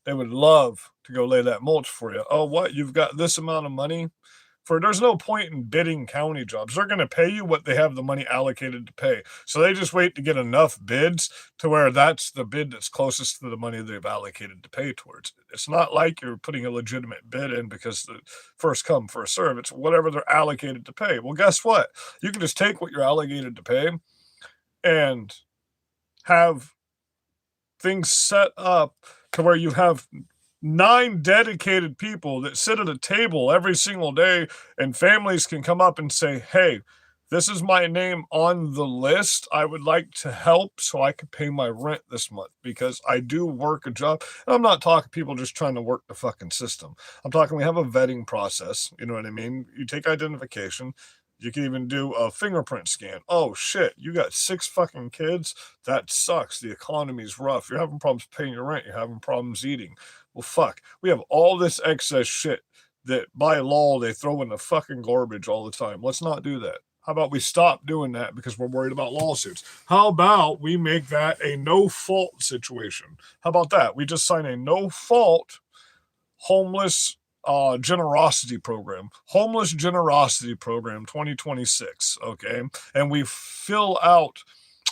A: They would love to go lay that mulch for you. Oh, what? You've got this amount of money? There's no point in bidding county jobs. They're going to pay you what they have the money allocated to pay. So they just wait to get enough bids to where that's the bid that's closest to the money they've allocated to pay towards it. It's not like you're putting a legitimate bid in because the first come, first serve. It's whatever they're allocated to pay. Well, guess what? You can just take what you're allocated to pay and have things set up to where you have 9 dedicated people that sit at a table every single day, and families can come up and say, hey, this is my name on the list. I would like to help so I can pay my rent this month because I do work a job. And I'm not talking people just trying to work the fucking system. I'm talking we have a vetting process. You know what I mean? You take identification. You can even do a fingerprint scan. Oh shit, you got 6 fucking kids? That sucks. The economy's rough. You're having problems paying your rent. You're having problems eating. Well, fuck. We have all this excess shit that by law they throw in the fucking garbage all the time. Let's not do that. How about we stop doing that because we're worried about lawsuits? How about we make that a no-fault situation? How about that? We just sign a no-fault homeless generosity program, homeless generosity program 2026. Okay. And we fill out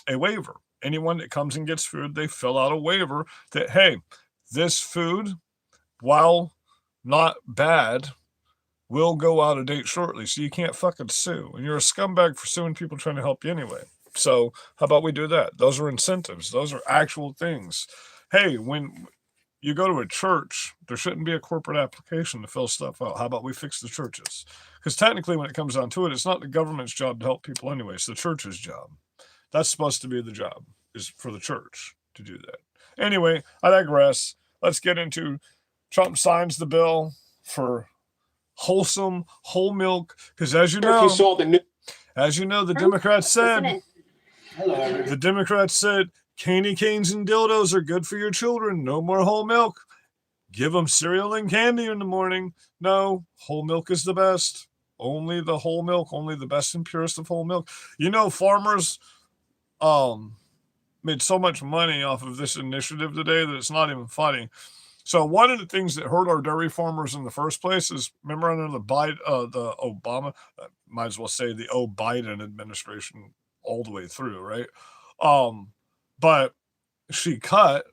A: a waiver. Anyone that comes and gets food, they fill out a waiver that, hey, this food, while not bad, will go out of date shortly. So you can't fucking sue. And you're a scumbag for suing people trying to help you anyway. So how about we do that? Those are incentives. Those are actual things. Hey, when you go to a church, there shouldn't be a corporate application to fill stuff out. How about we fix the churches? Because technically, when it comes down to it, it's not the government's job to help people anyway. It's the church's job. That's supposed to be the job, is for the church to do that. Anyway, I digress. Let's get into Trump signs the bill for wholesome whole milk. Because as you know, the Democrats said, the Democrats said, candy canes and dildos are good for your children. No more whole milk. Give them cereal and candy in the morning. No, whole milk is the best. Only the whole milk, only the best and purest of whole milk. You know, farmers made so much money off of this initiative today that it's not even funny. So one of the things that hurt our dairy farmers in the first place is, remember under the Obama, might as well say the Biden administration all the way through, right? But she cut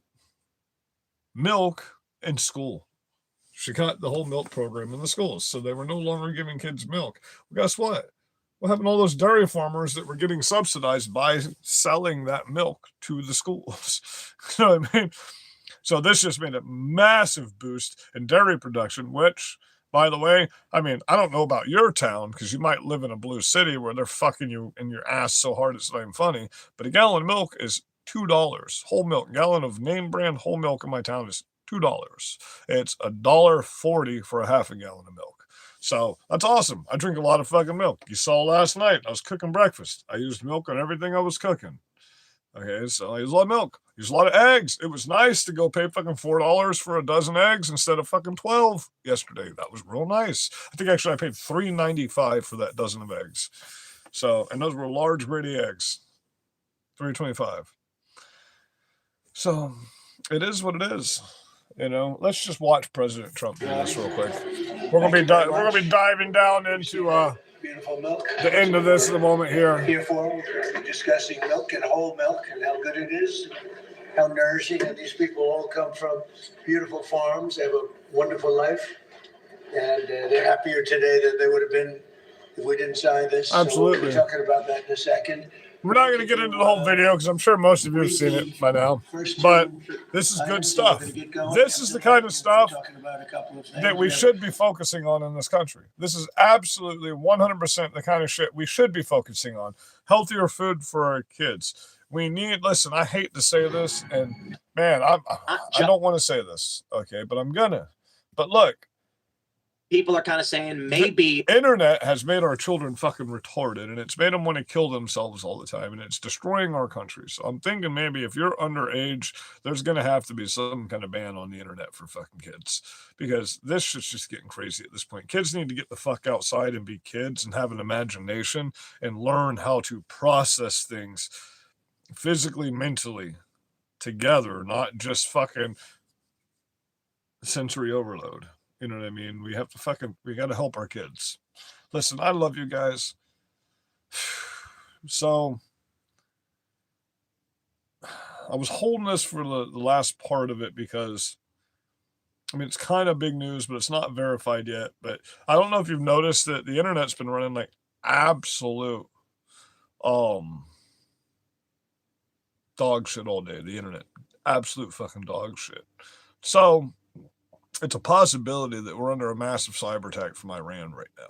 A: milk in school. She cut the whole milk program in the schools. So they were no longer giving kids milk. Well, guess what? What happened to all those dairy farmers that were getting subsidized by selling that milk to the schools? You know what I mean? So this just made a massive boost in dairy production, which, by the way, I mean, I don't know about your town because you might live in a blue city where they're fucking you in your ass so hard it's not even funny. But a gallon of milk is $2. Whole milk, gallon of name brand whole milk in my town is $2. It's $1.40 for a half a gallon of milk. So that's awesome. I drink a lot of fucking milk. You saw last night, I was cooking breakfast. I used milk on everything I was cooking. Okay, so I used a lot of milk. I used a lot of eggs. It was nice to go pay fucking $4 for a dozen eggs instead of fucking 12 yesterday. That was real nice. I think actually I paid $3.95 for that dozen of eggs. So, and those were large gritty eggs. $3.25. So it is what it is. You know, let's just watch President Trump do this real quick. We're gonna be diving down into
E: beautiful milk.
A: The end of this in a moment here.
E: We're discussing milk and whole milk and how good it is, how nourishing. And these people all come from beautiful farms. They have a wonderful life, and they're happier today than they would have been if we didn't sign this.
A: Absolutely.
E: So we'll be talking about that in a second.
A: We're not going to get into the whole video because I'm sure most of you have seen it by now. But this is good stuff. This is the kind of stuff that we should be focusing on in this country. This is absolutely 100% the kind of shit we should be focusing on. Healthier food for our kids. We need, listen, I hate to say this, and man, I don't want to say this, okay, but I'm gonna. But look,
F: people are kind of saying maybe
A: internet has made our children fucking retarded, and it's made them want to kill themselves all the time, and it's destroying our country. So I'm thinking maybe if you're underage, there's going to have to be some kind of ban on the internet for fucking kids, because this shit's just getting crazy at this point. Kids need to get the fuck outside and be kids and have an imagination and learn how to process things physically, mentally together, not just fucking sensory overload. You know what I mean? We got to help our kids. Listen, I love you guys. So I was holding this for the last part of it because, I mean, it's kind of big news, but it's not verified yet. But I don't know if you've noticed that the internet's been running like absolute dog shit all day. The internet, absolute fucking dog shit. So it's a possibility that we're under a massive cyber attack from Iran right now.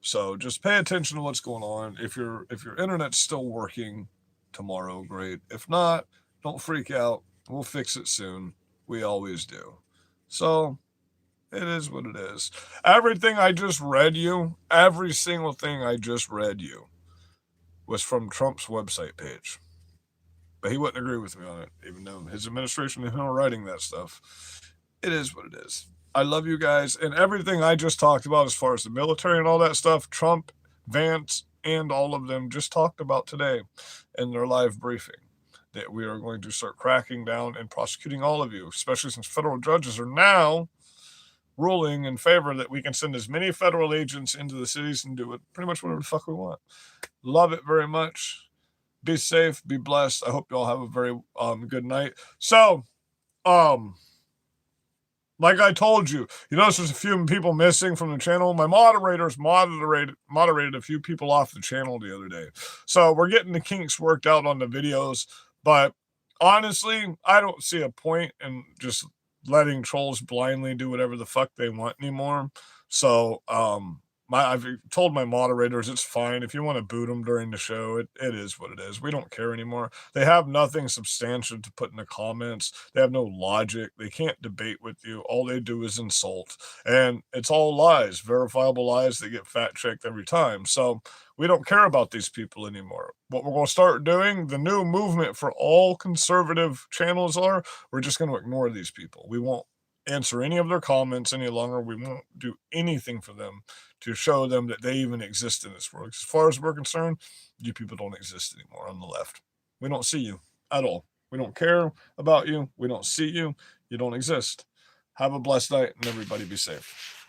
A: So just pay attention to what's going on. If your internet's still working tomorrow, great. If not, don't freak out. We'll fix it soon. We always do. So it is what it is. Everything I just read you, every single thing I just read you was from Trump's website page. But he wouldn't agree with me on it, even though his administration is not writing that stuff. It is what it is. I love you guys. And everything I just talked about as far as the military and all that stuff, Trump, Vance, and all of them just talked about today in their live briefing, that we are going to start cracking down and prosecuting all of you, especially since federal judges are now ruling in favor that we can send as many federal agents into the cities and do it pretty much whatever the fuck we want. Love it very much. Be safe, be blessed. I hope you all have a very good night. So, like I told you, you notice there's a few people missing from the channel. My moderators moderated a few people off the channel the other day. So we're getting the kinks worked out on the videos. But honestly, I don't see a point in just letting trolls blindly do whatever the fuck they want anymore. So, I've told my moderators it's fine if you want to boot them during the show. It is what it is. We don't care anymore. They have nothing substantial to put in the comments. They have no logic. They can't debate with you. All they do is insult, and it's all lies, verifiable lies that get fact checked every time. So we don't care about these people anymore. What we're going to start doing, the new movement for all conservative channels are, we're just going to ignore these people. We won't answer any of their comments any longer. We won't do anything for them to show them that they even exist in this world. As far as we're concerned, you people don't exist anymore on the left. We don't see you at all. We don't care about you. We don't see you. You don't exist. Have a blessed night, and everybody be safe.